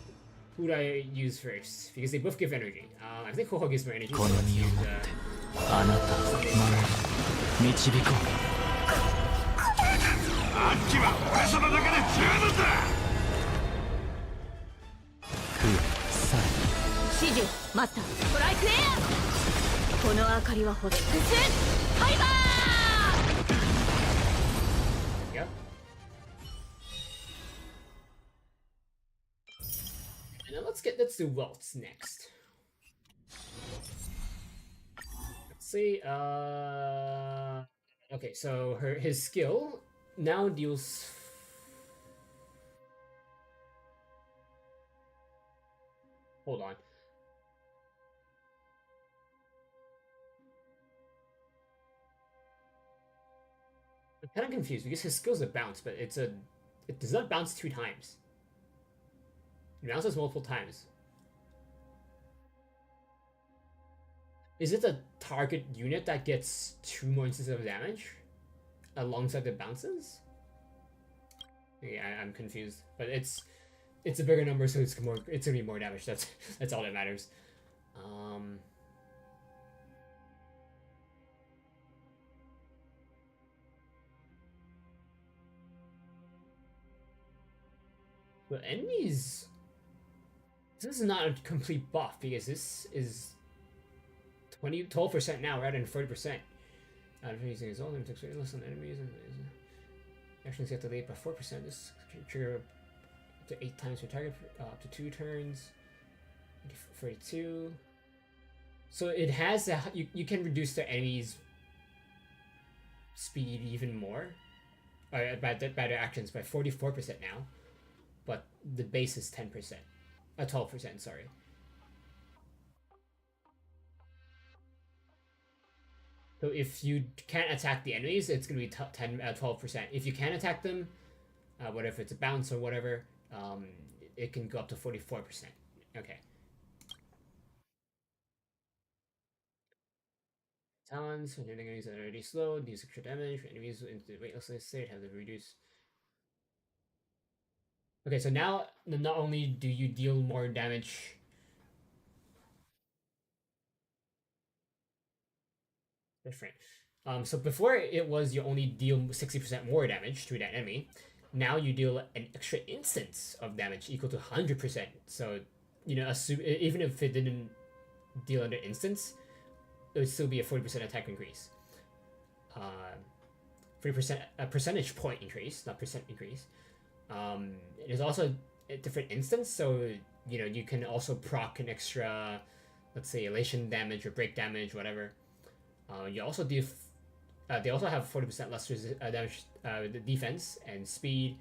Who would I use first? Because they both give energy. I think HoYo gives more energy. So この let's 身を use もってあなたを守れ導こあっちは俺様だけで十分だ。う食うさ指示マスタートライクエアこの明かりは星 X ファイバー Yep. And then let's do Welts next. Let's see. Okay, so his skill now deals. Hold on. I'm kind of confused because his skill's a bounce, but it does not bounce 2 times. It bounces multiple times. Is it the target unit that gets 2 more instances of damage alongside the bounces? Yeah, I'm confused, but it's a bigger number, so it's gonna be more damage. That's all that matters. But enemies, this is not a complete buff because this is 12% now rather than 40%. Using his own limit takes less on enemies and actions get delayed by 4%. This can trigger up to 8 times per target up to 2 turns. 42. So it has you can reduce the enemy's speed even more by their actions by 44% now, but the base is 10%, 12%. Sorry. So if you can't attack the enemies, it's gonna be 12%. If you can attack them, whatever if it's a bounce or whatever, it can go up to 44%. Okay. Talents, when enemies are already slowed, deals extra damage. For enemies into the weightlessness state, have to reduce. Okay, so now not only do you deal more damage. Different. So before it was you only deal 60% more damage to that enemy. Now you deal an extra instance of damage equal to 100%. So, you know, even if it didn't deal an instance, it would still be a 40% attack increase. 40% a percentage point increase, not percent increase. There's also a different instance, so you know you can also proc an extra, let's say, elation damage or break damage, whatever. You also do. They also have 40% less damage defense and speed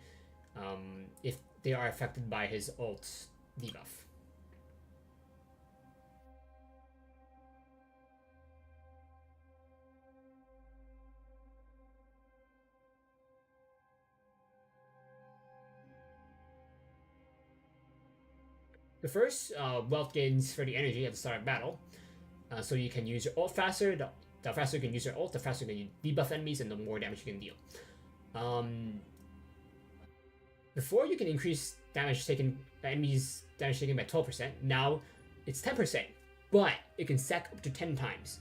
if they are affected by his ult debuff. The first, wealth gains for the energy at the start of battle. So you can use your ult faster. The faster you can use your ult, the faster you can debuff enemies, and the more damage you can deal. Before you can increase damage taken, enemies damage taken by 12%. Now it's 10%, but it can stack up to 10 times.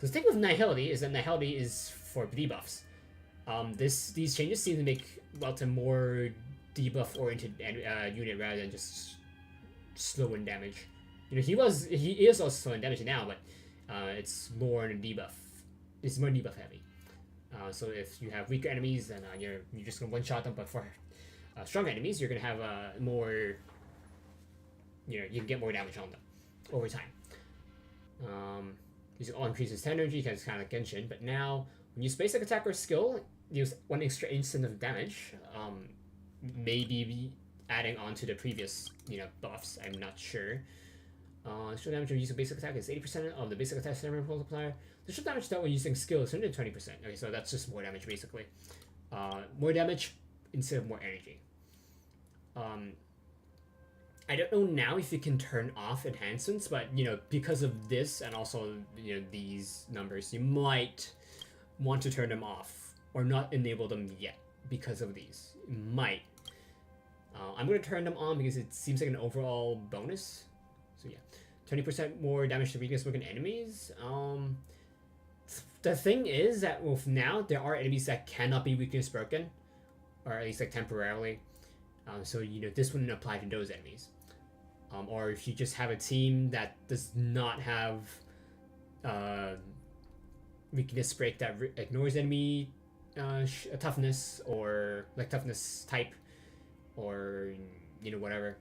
So the thing with Nihility is that Nihility is for debuffs. These changes seem to make Welt a more debuff-oriented unit rather than just slow in damage. You know, he is also slow in damage now, but it's more in debuff. It's more debuff heavy. So if you have weaker enemies, then you're just gonna one-shot them. But for strong enemies, you're gonna have more. You know, you can get more damage on them over time. These all increases 10 energy, because it's kind of like Genshin. But now, when you use basic attack or skill, use one extra instant of damage. Maybe adding on to the previous, you know, buffs. I'm not sure. Extra damage when using basic attack is 80% of the basic attack stamina multiplier. The extra damage done when using skill is 120%. Okay, so that's just more damage basically. More damage instead of more energy. I don't know now if you can turn off enhancements, but you know, because of this and also you know these numbers, you might want to turn them off or not enable them yet because of these. You might. I'm going to turn them on because it seems like an overall bonus. So yeah, 20% more damage to weakness broken enemies. The thing is that with now, there are enemies that cannot be weakness broken, or at least like temporarily. So you know, this wouldn't apply to those enemies. Or if you just have a team that does not have weakness break that ignores enemy toughness, or like toughness type, or you know, whatever.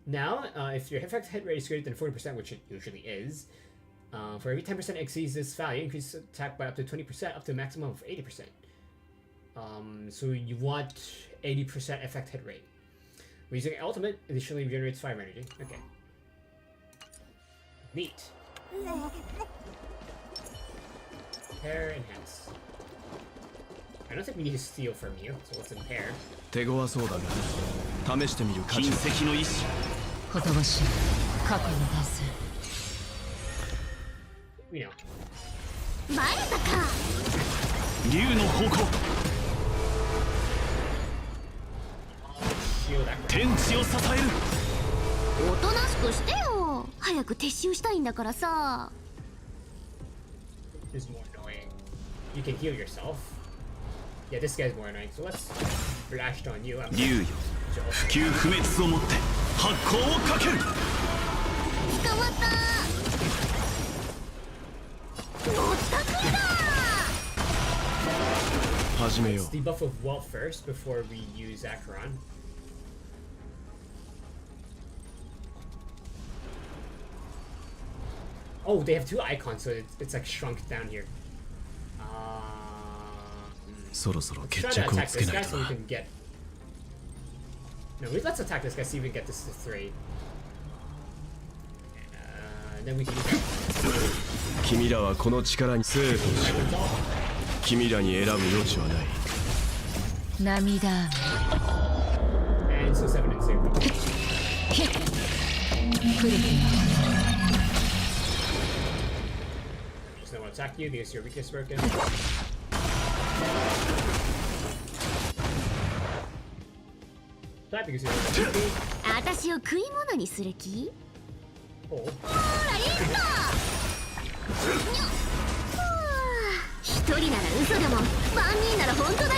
Now, if your effective hit rate is greater than 40%, which it usually is, for every 10% exceeds this value, increase attack by up to 20%, up to a maximum of 80%. So you want 80% effect hit rate. When using ultimate, additionally generates 5 energy. Okay. Neat. Pair enhance. I don't think we need to steal from you, so let's impair. 手強そうだが試してみる価値は。隕石の意志ほとばしい過去の伝説。You know. バレたか。竜の方向 Shield that 天地を支える。おとなしくしてよ。早く撤収したいんだからさ。is more annoying. You can heal yourself. Yeah, this guy's more annoying. So let's flash on you. 竜よ不朽不滅をもって発光をかける。捕まった。ぼったくりだ。始めよ Let's debuff with Welt first before we use Acheron. Oh, they have 2 icons, so it's like shrunk down here. そろそろ Let's 決 try to 着を attack つけ this な guy い so と we な。 can get. No, let's attack this guy, see if we can get this to 3. Then we can use that. 君らはこの力に生徒し君らに選ぶ余地はない。涙雨 also 7 and 0. Just no one attack you because your weakness broken. Attack because you're weak. 私を食い物にする気？ Oh. ほらいった一人なら嘘でも万人なら本当だよ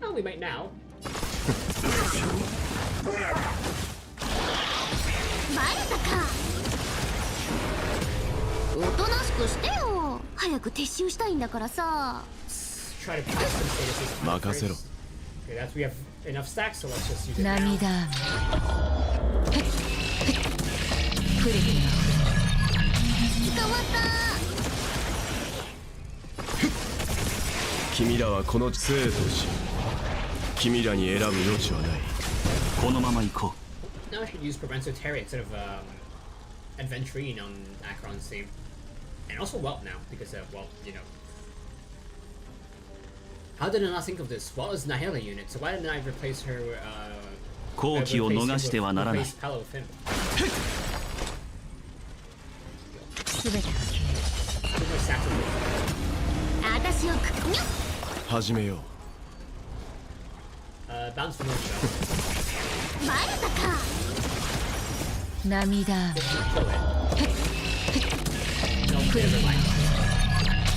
Well, we might now. バレたかおとなしくしてよ早く撤収したいんだからさ Try to pass some statuses. 任せろ Okay, that's we have enough stacks, so let's just use it now. 涙プリキュ捕まった君らはこの生と死君らに選ぶ余地はないこのまま行こ Now I should use Provenzo Terry instead of Adventurine on Acheron's team. And also Welt now, because Welt, you know. How did I not think of this? Welt is Nihila unit, so why didn't I replace her, う好機を逃してはならない replace Palo with him? 全てが消 Who's my sacrifice? 私をくにょ始めよう Bounce from Moonshot. バレたかえる涙 Kill it. No, never mind.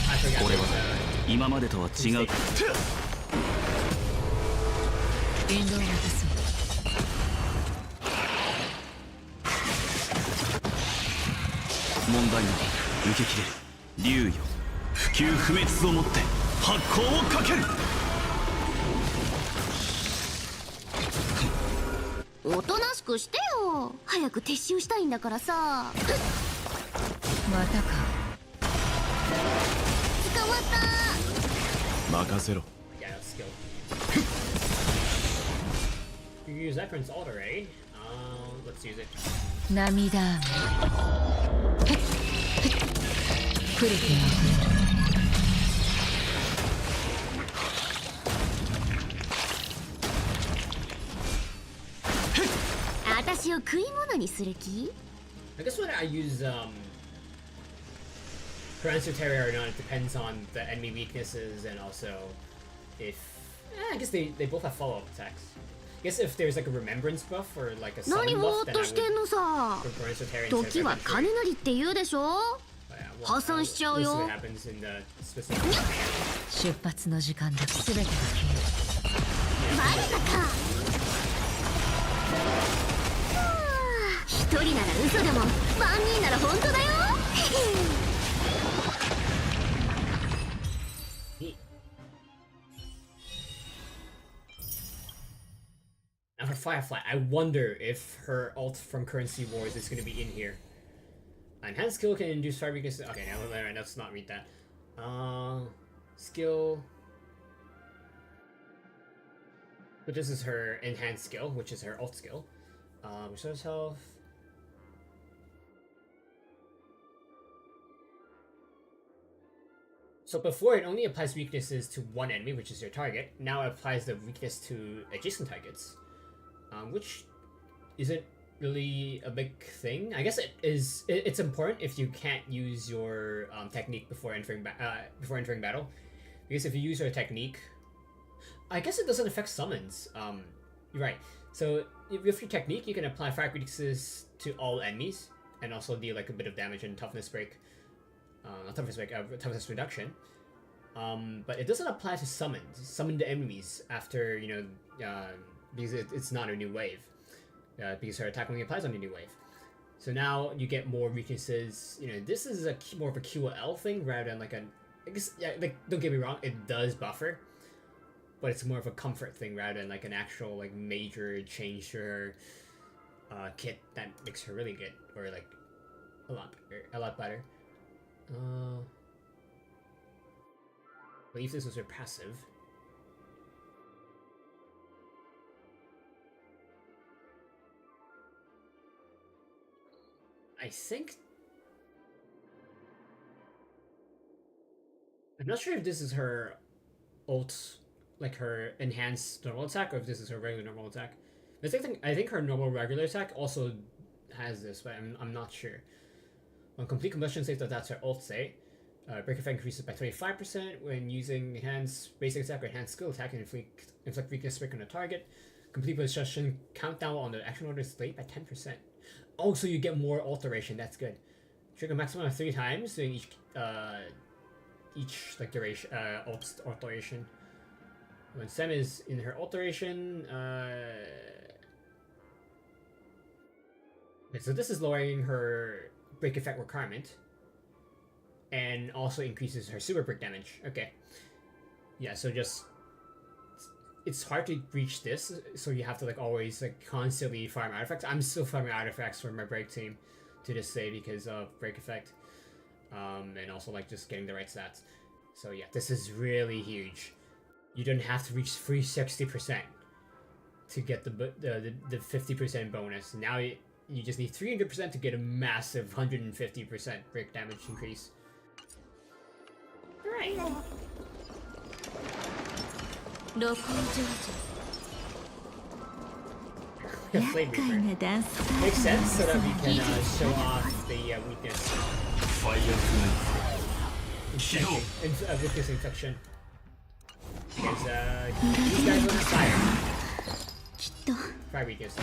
I forgot 俺は there's 今までとは違うエンドを渡す問題なく受け切れる竜よ不朽不滅をもって発光をかけるおとなしくしてよ早く撤収したいんだからさまたか捕まった任せろ Yeah, that's skill. You use Ekron's ult already. Let's use it. 涙プリキュ私を食い物にする気 I guess whether I use Provenzo Terry or not, it depends on the enemy weaknesses and also if I guess they both have follow-up attacks. I guess if there's like a remembrance buff or like a 何 summon ぼ buff, ーっ then I としてん would のさ put Provenzo Terry 時 instead は of 金 Adventurine. なりって言うでしょ But yeah, well, 破産しちゃう we'll see よ what happens in the specific. 出発の時間だ全てが消バレたか一人なら嘘でも万人なら本当だよ Neat. Now for Firefly, I wonder if her ult from Currency Wars is going to be in here. Enhanced skill can induce fire weakness. Okay, now let's not read that. Skill. But this is her enhanced skill, which is her ult skill. Restores health. So before it only applies weaknesses to one enemy, which is your target. Now it applies the weakness to adjacent targets, which isn't really a big thing. I guess it is. It's important if you can't use your technique before entering battle, because if you use your technique, I guess it doesn't affect summons. You're right. So with your technique, you can apply fire weaknesses to all enemies and also deal like a bit of damage and toughness break. Not toughness break, toughness reduction. But it doesn't apply to summons. Summon the enemies after, because it's not a new wave. Because her attack only applies on a new wave. So now you get more weaknesses. This is more of a QL thing rather than like I guess, yeah, like, don't get me wrong, it does buffer. But it's more of a comfort thing rather than like an actual like major change to her kit that makes her really good. Or like a lot better. I believe this was her passive. I think... I'm not sure if this is her ult, like her enhanced normal attack or if this is her regular normal attack. I think her normal regular attack also has this, but I'm not sure. On complete combustion saves, that's her ult save. Break effect increases by 25% when using enhanced basic attack or enhanced skill attack and inflict weakness break on a target. Complete possession countdown on the action order is delayed by 10%. Also, you get more alteration. That's good. Trigger maximum of 3 times during each like duration alteration. When Sem is in her alteration, okay, so this is lowering her break effect requirement, and also increases her super break damage. Okay, yeah. So just it's hard to reach this, so you have to like always like constantly farm artifacts. I'm still farming artifacts for my break team to this day because of break effect, and also like just getting the right stats. So yeah, this is really huge. You don't have to reach 360% to get the 50% bonus. Now you just need 300% to get a massive 150% break damage increase. Alright. Flame Reaper. Makes sense so that we can show off the weakness. Weakness infection. Because these guys will have fire. Fire weakness.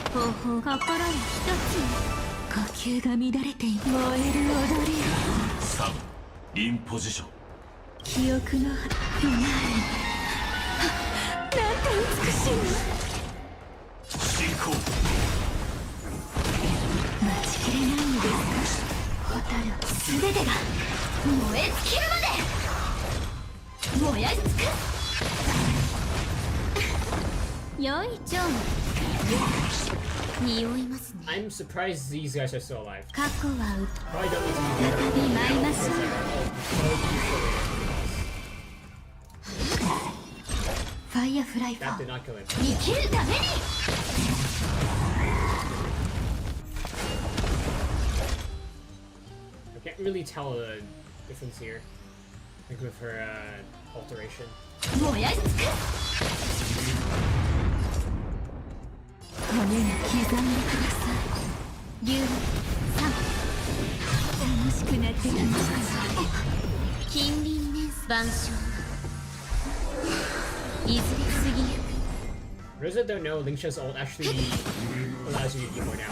呼吸が乱れて燃える踊り3インポジション記憶のないなんて美しいの進行待ちきれないのですか蛍全てが燃え尽きるまで燃やし尽く良いジョン匂いますね I'm surprised these guys are still alive. 過去は Probably don't need to 再び舞いましょう ファイアフライファ That ー did not kill him. 生きるために I can't really tell the difference here. Like with her alteration. 燃やし尽く骨に刻んでください竜3楽しくなってきました近隣年数晩鐘いずれ過ぎゆく For those that don't know, Lingsha's ult actually allows you to do more damage.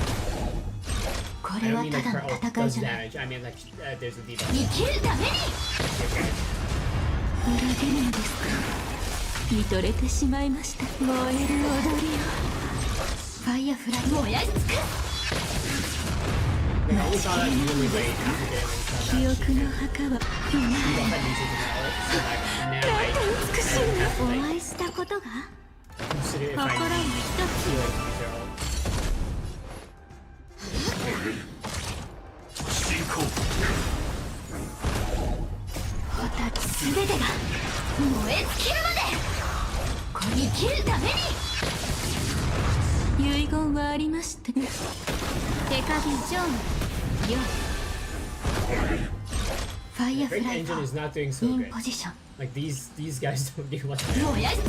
こ I れ don't は mean た like だ her の ult 戦い does じゃない damage. I mean like there's a debuff. 生きるために Okay. 裏切るのですか見とれてしまいました燃える踊りをファイアフライ燃やし尽く Like, I always saw that really late after getting 記 Lingsha. 憶の墓は Debuff had usage in that ult, so like now I 美しい don't have to お like 会いしたことが consider if I 心 need に一 to つ like use their ult. 進行すべてが燃え尽きるまで生きるために遺言はありまして手加減上4ファイアフ Break ライフ engine ァ is not doing ー so イン good. ポジション Like these guys don't do much damage. 燃やし尽く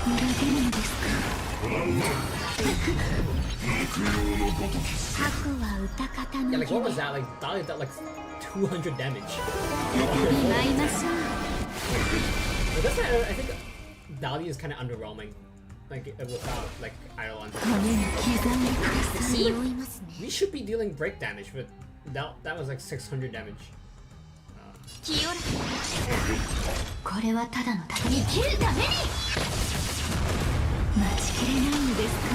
裏切るのですか過去は歌方 Yeah, の like what 夢 was that? Like Dahlia dealt like 200 damage. 舞いましょう But that's not, I think Dahlia is kind of underwhelming. Like without like idle on. 骨に刻んでください匂いますね We should be dealing break damage, but that was like 600 damage. 清らこれはただの戦い生きるために待ちきれないのですか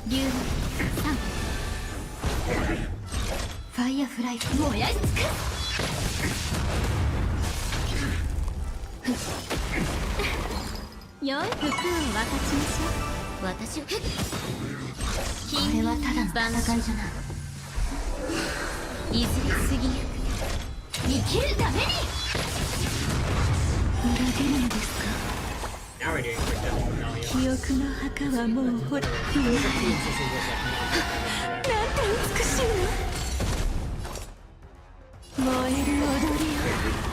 竜3ファイアフライ燃やし尽く良い服を分かちましょう私をこれはただの戦いじゃないいずれ過ぎゆく生きるために裏切るのですか Now we're doing break damage with Dahlia. 記憶の墓はもうほら There's a few instances of like non-break damage there. なんて美しいの燃える踊りを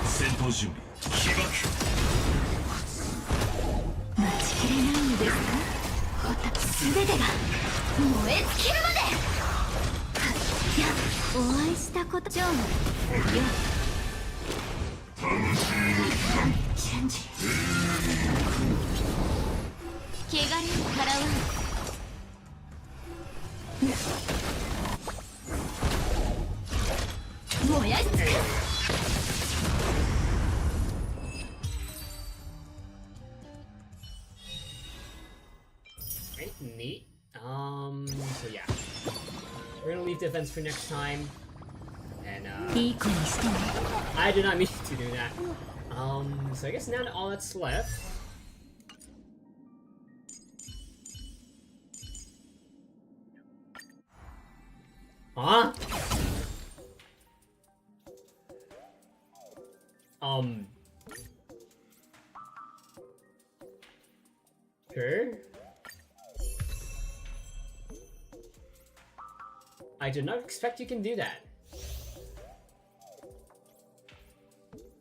戦闘準備起爆待ちきれないのですか。全てが燃え尽きるまで。いや、お会いしたこと上のよチェンジ汚れを払わん燃やし尽くす。Right, neat. So yeah. We're gonna leave the events for next time. And I did not mean to do that. So I guess now all that's left. Huh? Sure. I did not expect you can do that.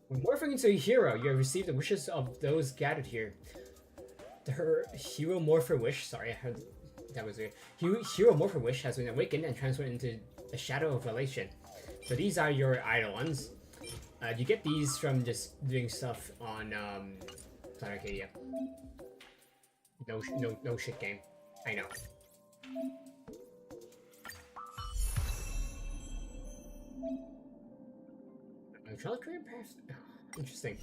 When morphing into a hero, you have received the wishes of those gathered here. Her hero morpher wish, sorry, I heard that was weird. Hero morpher wish has been awakened and transferred into a shadow of relation. So these are your idle ones. You get these from just doing stuff on Planet Arcadia. No shit game. I know. Trial career path? Oh, interesting.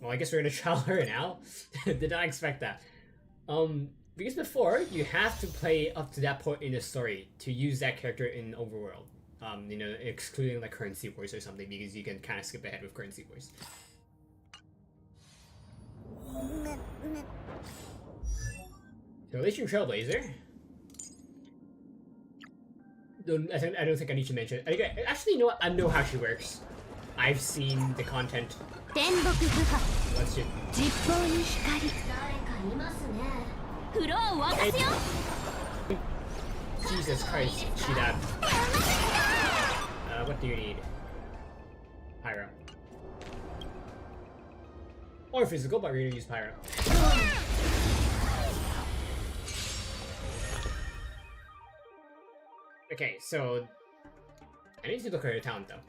Well, I guess we're gonna trial her now. Did not expect that. Because before, you have to play up to that point in the story to use that character in Overworld. You know, excluding like Currency Wars or something, because you can kind of skip ahead with Currency Wars. Relation Trailblazer. I don't think I need to mention it. Actually, you know what? I know how she works. I've seen the content. Let's do. Jesus Christ, Shidab. What do you need? Pyro. Or physical, but we're gonna use Pyro. Okay, so I need to look at her talent though.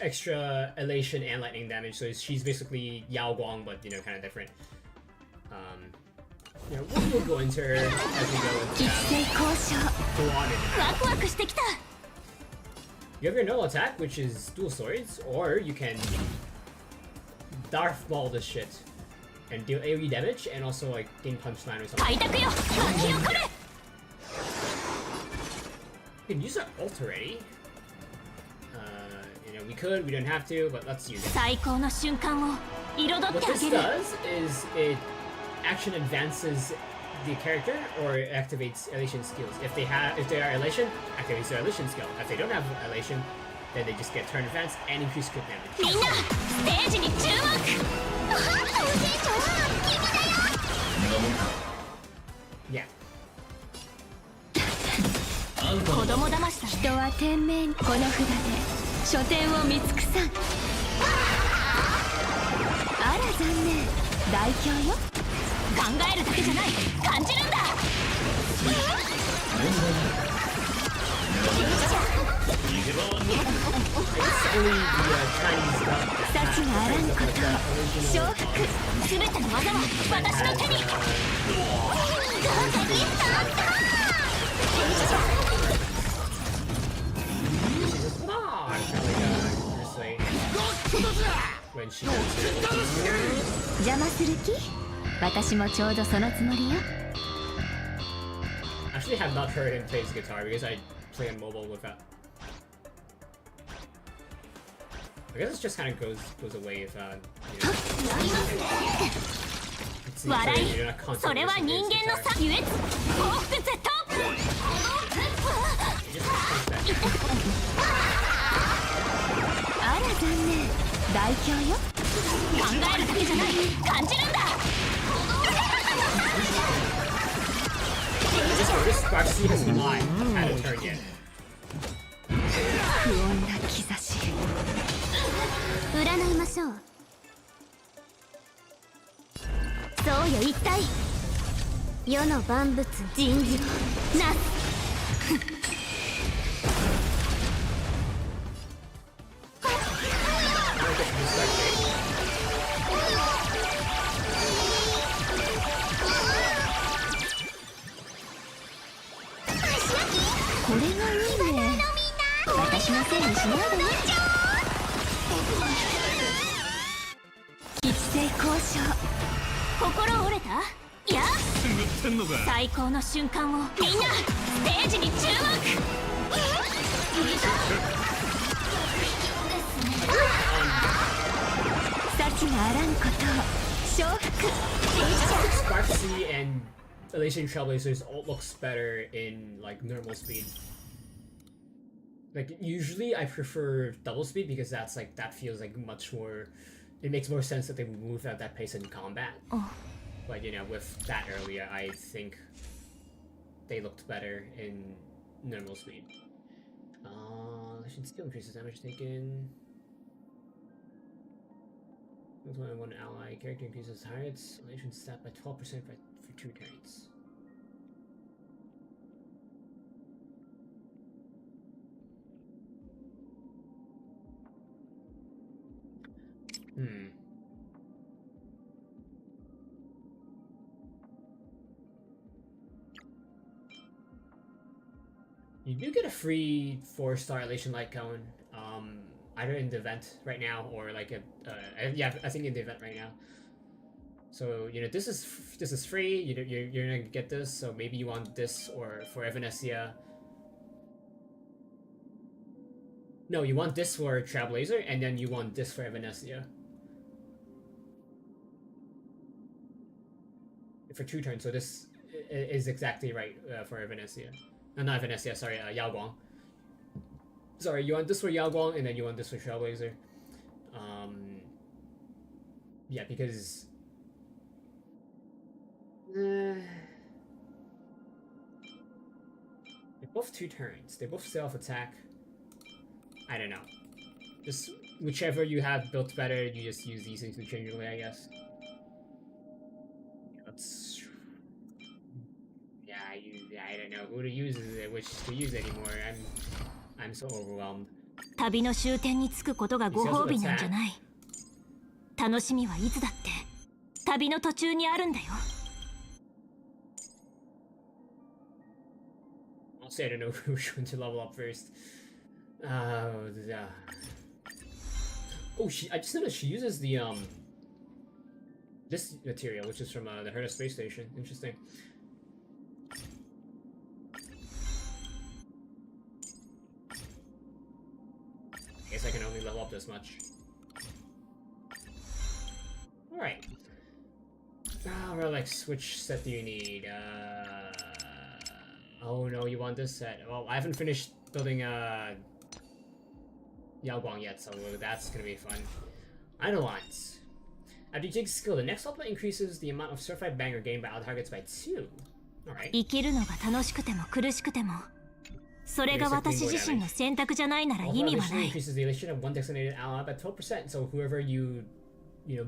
Extra elation and lightning damage, so she's basically Yao Guang, but you know, kind of different. You know, we'll go into her as we go into go on and you have your normal attack, which is dual swords, or you can Darth Ball this shit and deal AoE damage and also like gain punchline or something. You can use our ult already. You know, we don't have to, but let's use it. What this does is it action advances the character or it activates elation skills. If they are elation, activates their elation skill. If they don't have elation, then they just get turn advance and increase crit damage. Yeah. 子供騙した人は天命この札で書店を見尽くさん。あら残念大凶よ。考えるだけじゃない感じるんだ。幸があらぬこと承服全ての技は私の手に。邪魔する気？私もちょうどそのつもりよ。Actually, have not heard him play his guitar because I play on mobile with that. I guess it just kind of goes away if you know. 笑い。それは人間の差。優越。幸福絶倒。あら残念。大凶よ。考えるだけじゃない感じるんだ。This Roxy has not had a turn yet. 不穏な兆し。占いましょう。そうよ、一体世の万物人事なす。これがいいね。私のせいにしないでね。一斉交渉。心折れた？いや、最高の瞬間をみんなステージに注目。幸があらんことを承服。Sparksy and Elation Trailblazers all looks better in like normal speed. Like usually I prefer double speed because that's like that feels like much more. It makes more sense that they move at that pace in combat. But you know, with that earlier, I think they looked better in normal speed. Elation skill increases damage taken. When one ally character increases targets, elation stat by 12% for 2 turns. You do get a free 4-star elation light cone, either in the event right now or like yeah, I think in the event right now. So you know this is free. You're gonna get this. So maybe you want this or for Evanesia. No, you want this for Trailblazer, and then you want this for Evanesia. For 2 turns, so this is exactly right for Evanesia. No, not Evanesia, sorry, Yao Guang. Sorry, you want this for Yao Guang, and then you want this for Trailblazer. Yeah, because... they're both 2 turns. They both self-attack. I don't know. Just whichever you have built better, you just use these interchangeably, I guess. Let's... Yeah, I don't know who to use, which to use anymore. I'm so overwhelmed. 旅の終点に着くことがご褒美なんじゃない。楽しみはいつだって旅の途中にあるんだよ。I'll say I don't know which one to level up first. Oh, I just noticed she uses the this material, which is from the Herta space station. Interesting. I guess I can only level up this much. Alright. Relics, which set do you need? Oh no, you want this set. Well, I haven't finished building Yao Guang yet, so that's gonna be fun. I don't want. After you take skill, the next ultimate increases the amount of certified banger gained by all targets by 2. Alright. 生きるのが楽しくても苦しくてもそれが私自身の選択じゃないなら意味はない。 Increases the elation of one designated ally by 12%. So whoever you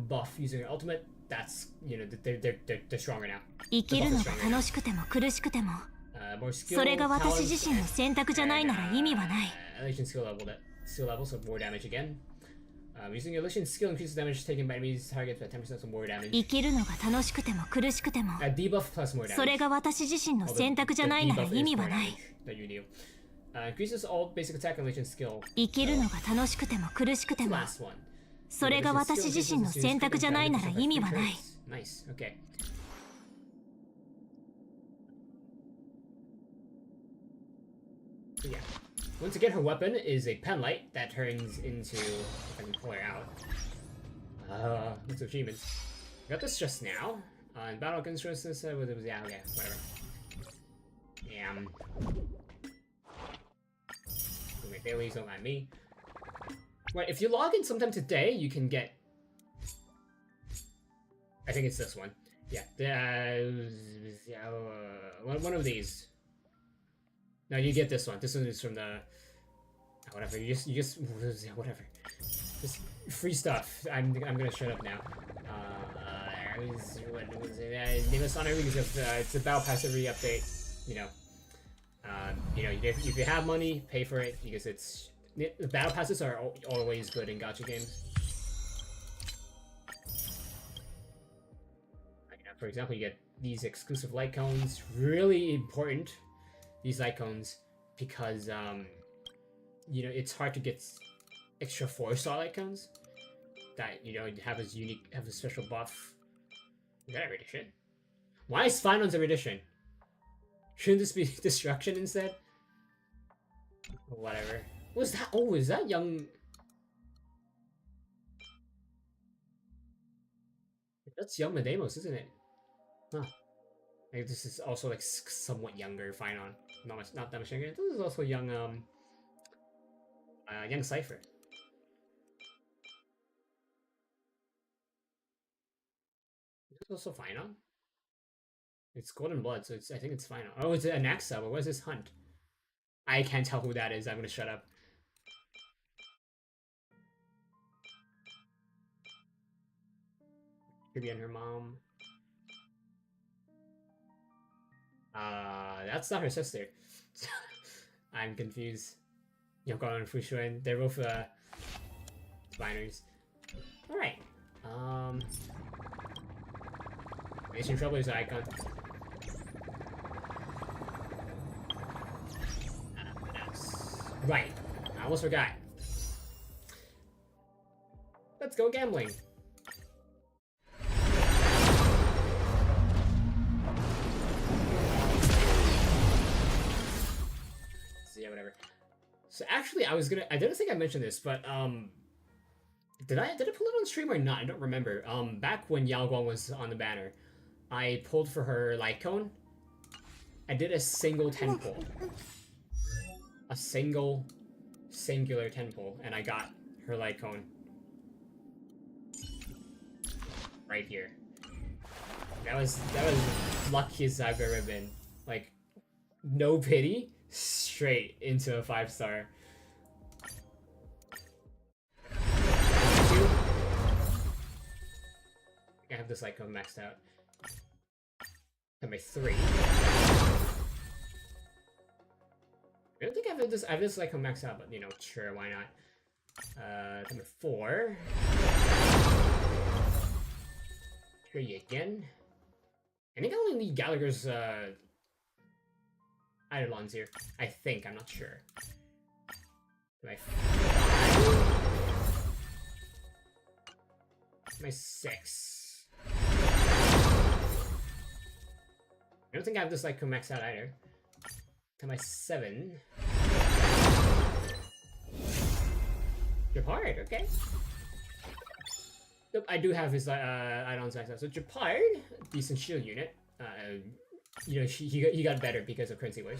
buff using your ultimate, that's they're stronger now. 生きるのが楽しくても苦しくてもそれが私自身の選択じゃないなら意味はない。 Elation skill level, so more damage again. Using your elation skill increases damage taken by enemies targets by 10% so more damage. 生きるのが楽しくても苦しくても Debuff plus more damage. それが私自身の選択じゃないなら意味はない。 Increases all basic attack and elation skill. 生きるのが楽しくても苦しくてもそれが私自身の選択じゃないなら意味はない。 Nice, okay. So yeah. Once again, her weapon is a penlight that turns into, if I can pull her out. What's achievements? I got this just now. In battle against resistance, yeah, okay, whatever. Yeah. Wait, they always don't mind me. Right, if you log in sometime today, you can get... I think it's this one. Yeah, one of these. No, you get this one. This one is from the... whatever, you just... whatever. Just free stuff. I'm gonna shut up now. What was it? Name us on every because it's a battle pass every update. You know, if you have money, pay for it because the battle passes are always good in gacha games. For example, you get these exclusive light cones. Really important, these light cones, because it's hard to get extra 4-star light cones that have a special buff. Is that every edition? Why is Finals every edition? Shouldn't this be destruction instead? Whatever. What's that? Oh, is that young? That's young Medemos, isn't it? Huh. Like this is also like somewhat younger Finon. Not that much younger. This is also young young Cypher. This is also Finon. It's Golden Blood, so I think it's Finon. Oh, it's an Axa, but what is this Hunt? I can't tell who that is. I'm gonna shut up. Could be and her mom. That's not her sister. I'm confused. Yoko and Fushuen, they're both binaries. Alright. Nation Troubler's icon. Right. I almost forgot. Let's go gambling. Yeah, whatever. So actually, I didn't think I mentioned this, but did I pull it on stream or not? I don't remember. Back when Yao Guang was on the banner, I pulled for her light cone. I did a single 10 pull. A singular 10 pull, and I got her light cone. Right here. That was luckiest I've ever been. Like, no pity. Straight into a 5-star. I have this icon maxed out. Number 3. I don't think I have this icon maxed out, but sure, why not? Number 4. Here you again. I think I only need Gallagher's Eidolons here. I think, I'm not sure. My 5. My 6. I don't think I have this like maxed out either. To my 7. Japard, okay. Nope, I do have his Eidolons maxed out. So Japard, decent shield unit. He got better because of currency wars.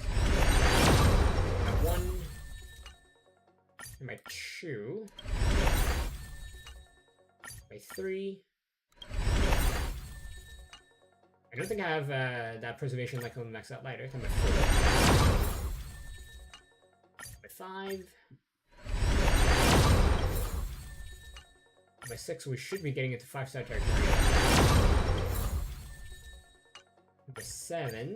My 1. And my 2. My 3. I don't think I have that preservation like on maxed out lighter. My 4. My 5. My 6, we should be getting into 5-star territory. The 7.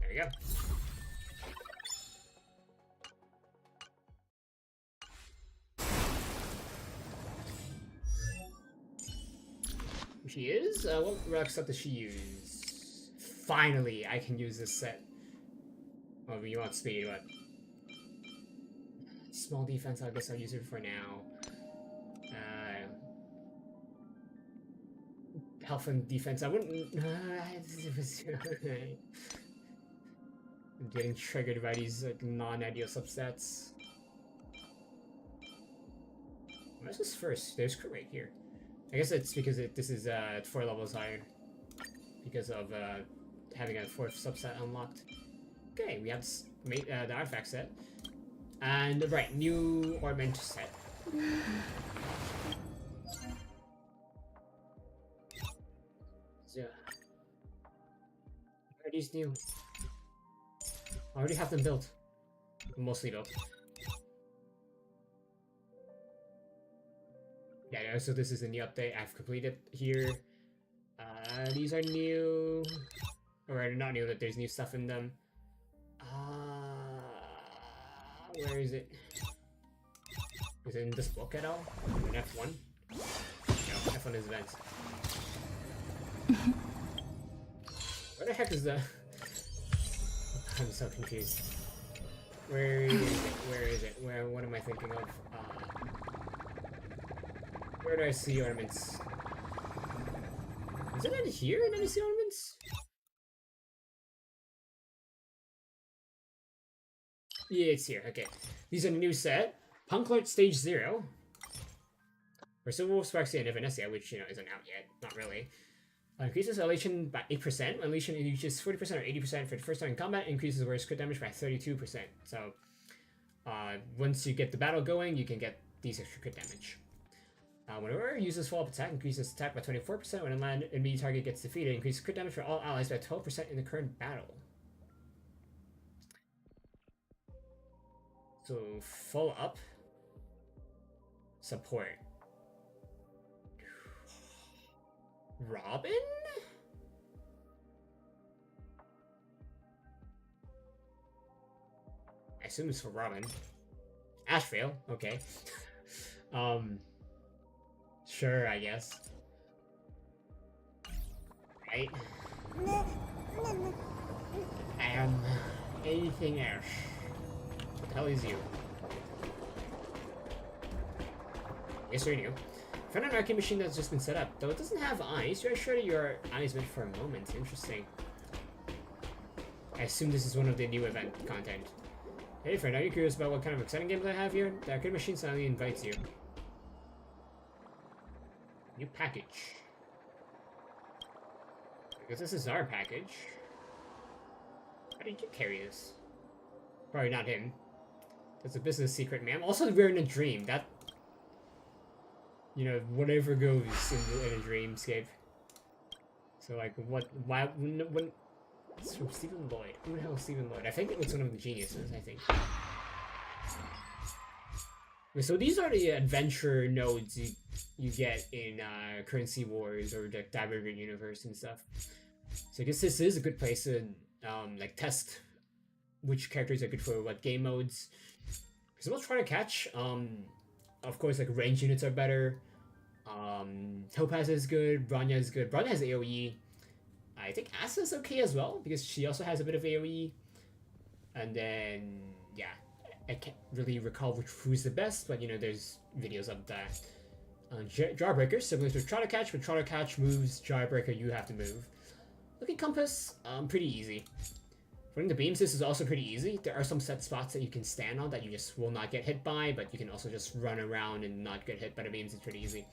There we go. She is? What rock set does she use? Finally, I can use this set. Oh, you want speed, what? Small defense, I guess I'll use it for now. Health and defense, I wouldn't... I'm getting triggered by these like, non-ideal subsets. What's this first? There's crit right here. I guess it's because this is 4 levels higher. Because of having a 4th subset unlocked. Okay, we have the artifact set. And right, new ornament set. So, are these new? I already have them built. mostly built. Yeah, so this is a new update I've completed here. These are new, or not new, that there's new stuff in them. Where is it? Is it in this book at all? In F1? No, F1 is events. Where the heck is the... I'm so confused. Where is it? Where is it? What am I thinking of? Where do I see ornaments? Is it in here? Did I see ornaments? Yeah, it's here. Okay. These are the new set. Punklord Stage 0. For Silver Wolf, Sparksy, and Evanescia, which, you know, isn't out yet. Not really. Increases elation by 8%. Elation reaches 40% or 80% for the first time in combat. Increases whereas crit damage by 32%. So, once you get the battle going, you can get these extra crit damage. Whenever uses follow-up attack, increases attack by 24%. When an enemy target gets defeated, increases crit damage for all allies by 12% in the current battle. So, follow-up. Support. Robin? I assume it's for Robin. Ashvale, okay. Sure, I guess. Right? Anything else? What the hell is you? Yes, you're new. Found an arcade machine that's just been set up. Though it doesn't have eyes, you're sure that your eyes meant for a moment. Interesting. I assume this is one of the new event content. Hey friend, are you curious about what kind of exciting games I have here? The arcade machine suddenly invites you. New package. Because this is our package. How did you carry this? Probably not him. That's a business secret, ma'am. Also, we're in a dream. That... You know, whatever goes in a dreamscape. So, like, what... Why... When, it's from Stephen Lloyd. Who the hell is Stephen Lloyd? I think it was one of the geniuses, I think. So these are the adventure nodes you get in Currency Wars or the Divergent Universe and stuff. So I guess this is a good place to like test which characters are good for what game modes. So we'll try to catch. Of course, like range units are better. Topaz is good. Bronya is good. Bronya has AoE. I think Asa's okay as well because she also has a bit of AoE. And then yeah. I can't really recall who's the best, but you know, there's videos of that. Jawbreaker, similar to Trotter Catch, but Trotter Catch moves, Jawbreaker, you have to move. Looking Compass, pretty easy. Running the beams, this is also pretty easy. There are some set spots that you can stand on that you just will not get hit by, but you can also just run around and not get hit by the beams. It's pretty easy.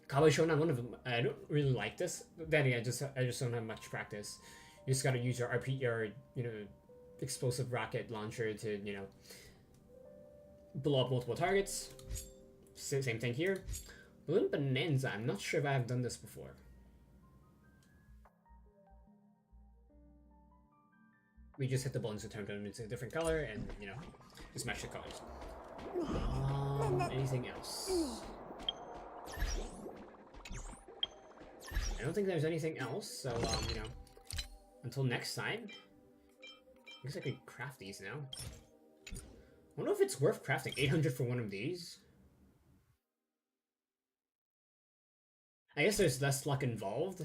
Cowboy Shonen, one of them. I don't really like this. Then again, I just don't have much practice. You just gotta use your you know, explosive rocket launcher to, you know, blow up multiple targets. Same thing here. Balloon Bonanza, I'm not sure if I have done this before. We just hit the buttons to turn them into a different color and, you know, just match the colors. Anything else? I don't think there's anything else, so, you know, until next time. I guess I could craft these now. I wonder if it's worth crafting 800 for one of these. I guess there's less luck involved.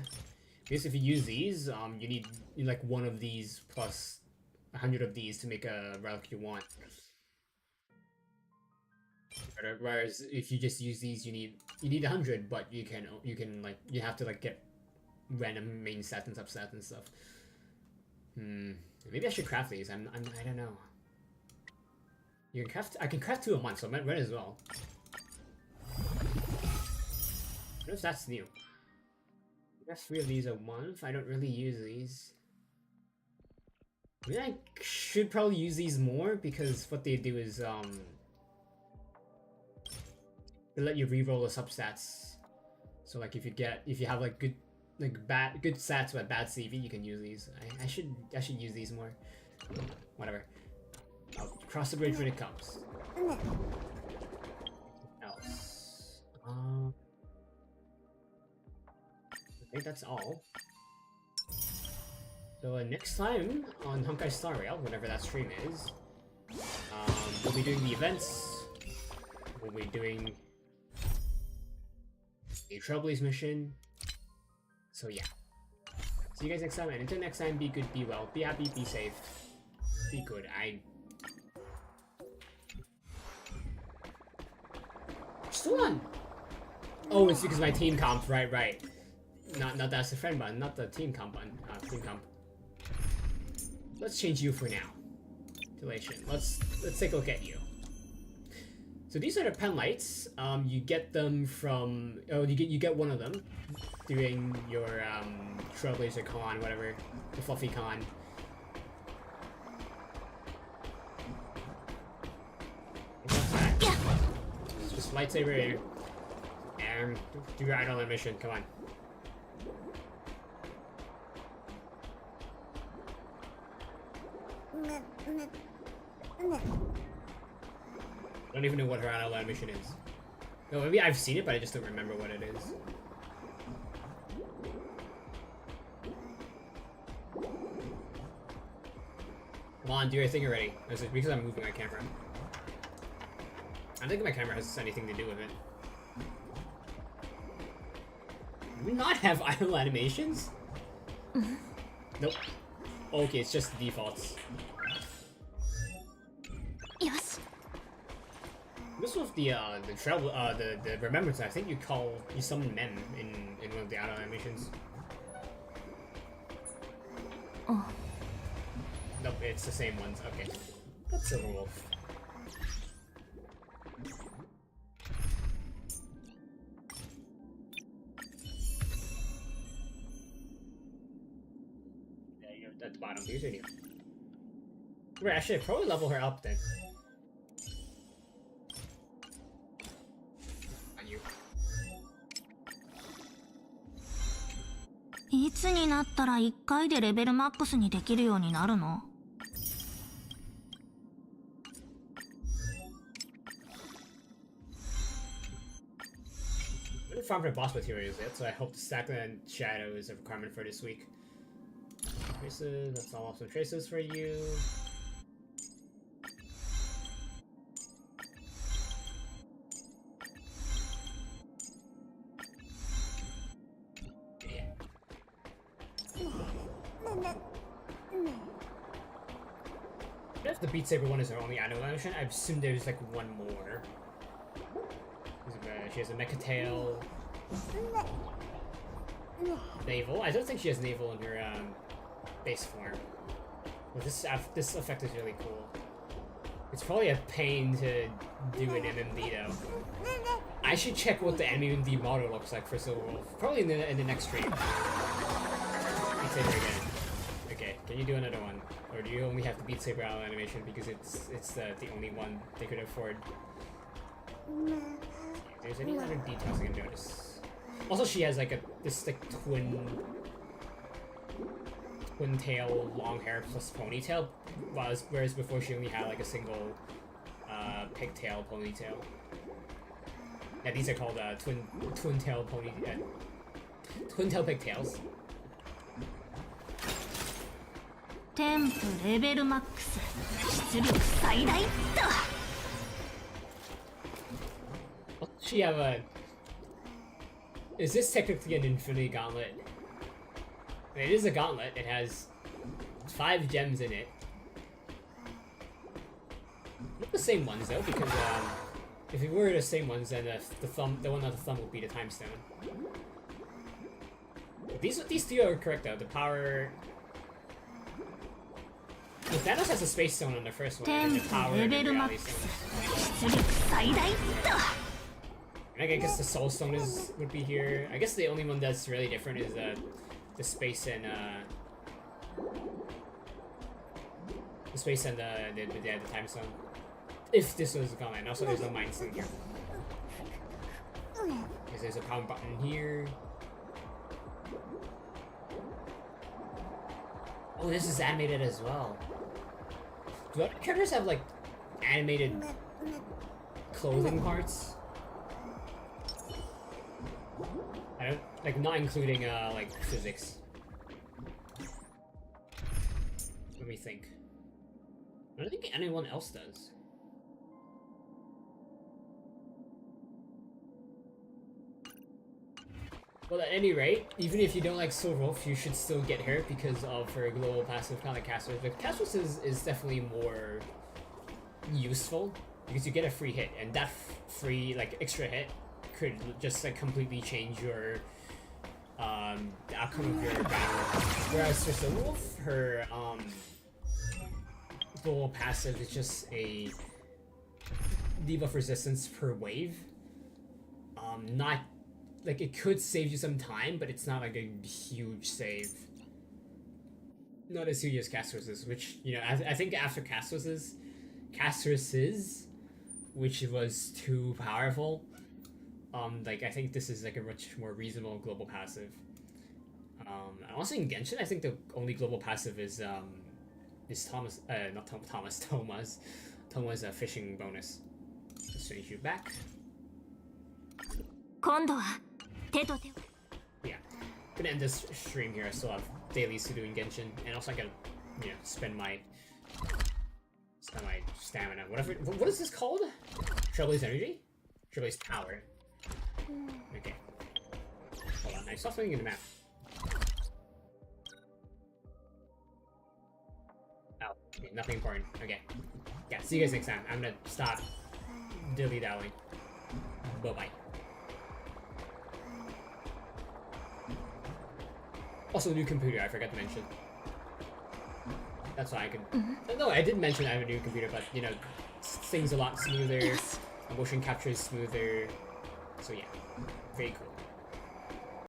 Because if you use these, you need like one of these plus 100 of these to make a relic you want. Whereas if you just use these, you need 100, but you can like you have to like get random main stats and substats and stuff. Maybe I should craft these. I don't know. You can craft. I can craft 2 a month, so I might as well. I wonder if that's new. I got 3 of these a month. I don't really use these. I mean, I should probably use these more because what they do is they let you reroll the substats. So like if you have like good stats but bad CV, you can use these. I should use these more. Whatever. I'll cross the bridge when it comes. Else. I think that's all. So next time on Honkai Star Rail, whenever that stream is, we'll be doing the events. We'll be doing a Trailblaze mission. So yeah. See you guys next time, and until next time, be good, be well, be happy, be safe, be good. Still on! Oh, it's because my team comp, right. Not that's the friend button, not the team comp button. Team comp. Let's change you for now. Delation. Let's take a look at you. So these are the pen lights. You get them from you get one of them doing your Trailblazer con, whatever, the fluffy con. It's just lightsaber and do your idol mission. Come on. I don't even know what her idol mission is. No, maybe I've seen it, but I just don't remember what it is. Come on, do your thing already. Is it because I'm moving my camera? I don't think my camera has anything to do with it. Do we not have idle animations? Nope. Okay, it's just the defaults. Yes. This was the travel the remembrance. I think you summon men in one of the idle animations. Oh. Nope, it's the same ones. Okay. That's Silver Wolf. There you go, at the bottom. Here's you. Wait, I should probably level her up then. On you. いつになったら1回でレベルマックスにできるようになるの? I didn't farm for boss materials yet, so I hope the stack and shadow is a requirement for this week. Traces, that's all some traces for you. If the Beat Saber one is her only idle animation, I assume there's like one more. She has a mecha tail. Navel. I don't think she has navel in her base form. Well, this effect is really cool. It's probably a pain to do an MMD though. I should check what the MMD model looks like for Silver Wolf. Probably in the next stream. Beat Saber again. Okay, can you do another one? Or do you only have the Beat Saber idle animation because it's the only one they could afford? If there's any other details I can notice. Also, she has like this like twin tail, long hair plus ponytail, whereas before she only had like a single pigtail ponytail. Yeah, these are called twin tail pigtails. テンプレベルマックス出力最大だ She have a... Is this technically an Infinity Gauntlet? It is a gauntlet. It has 5 gems in it. Not the same ones though, because if it were the same ones, then the one on the thumb would be the time stone. These two are correct though. The power. Well, Thanos has a space stone on the first one, and the power and the reality stone. And I guess the soul stone would be here. I guess the only one that's really different is the space and the time stone. If this was a gauntlet. And also there's no mind stone here. Because there's a power button here. Oh, this is animated as well. Do other characters have like animated clothing parts? I don't like, not including like physics. Let me think. I don't think anyone else does. Well, at any rate, even if you don't like Silverwolf, you should still get her because of her global passive, kind of like Castros. But Castros is definitely more useful because you get a free hit, and that free like extra hit could just like completely change your the outcome of your battle. Whereas for Silverwolf, her global passive is just a debuff resistance per wave. Not like, it could save you some time, but it's not like a huge save. Not as huge as Castros's, which, you know, I think after Castros's, which was too powerful, like, I think this is like a much more reasonable global passive. Also in Genshin, I think the only global passive is Thomas, not Thomas, Toma's fishing bonus. Let's change you back. Yeah, gonna end this stream here. I still have dailies to do in Genshin, and also I gotta, you know, spend my stamina. Whatever. What is this called? Trailblaze energy? Trailblaze power. Okay. Hold on. I saw something in the map. Oh, okay, nothing important. Okay. Yeah. See you guys next time. I'm gonna stop dilly-dallying. Bye bye. Also, new computer, I forgot to mention. That's why I could... No, I did mention I have a new computer, but, you know, things a lot smoother, motion capture is smoother, so yeah, very cool.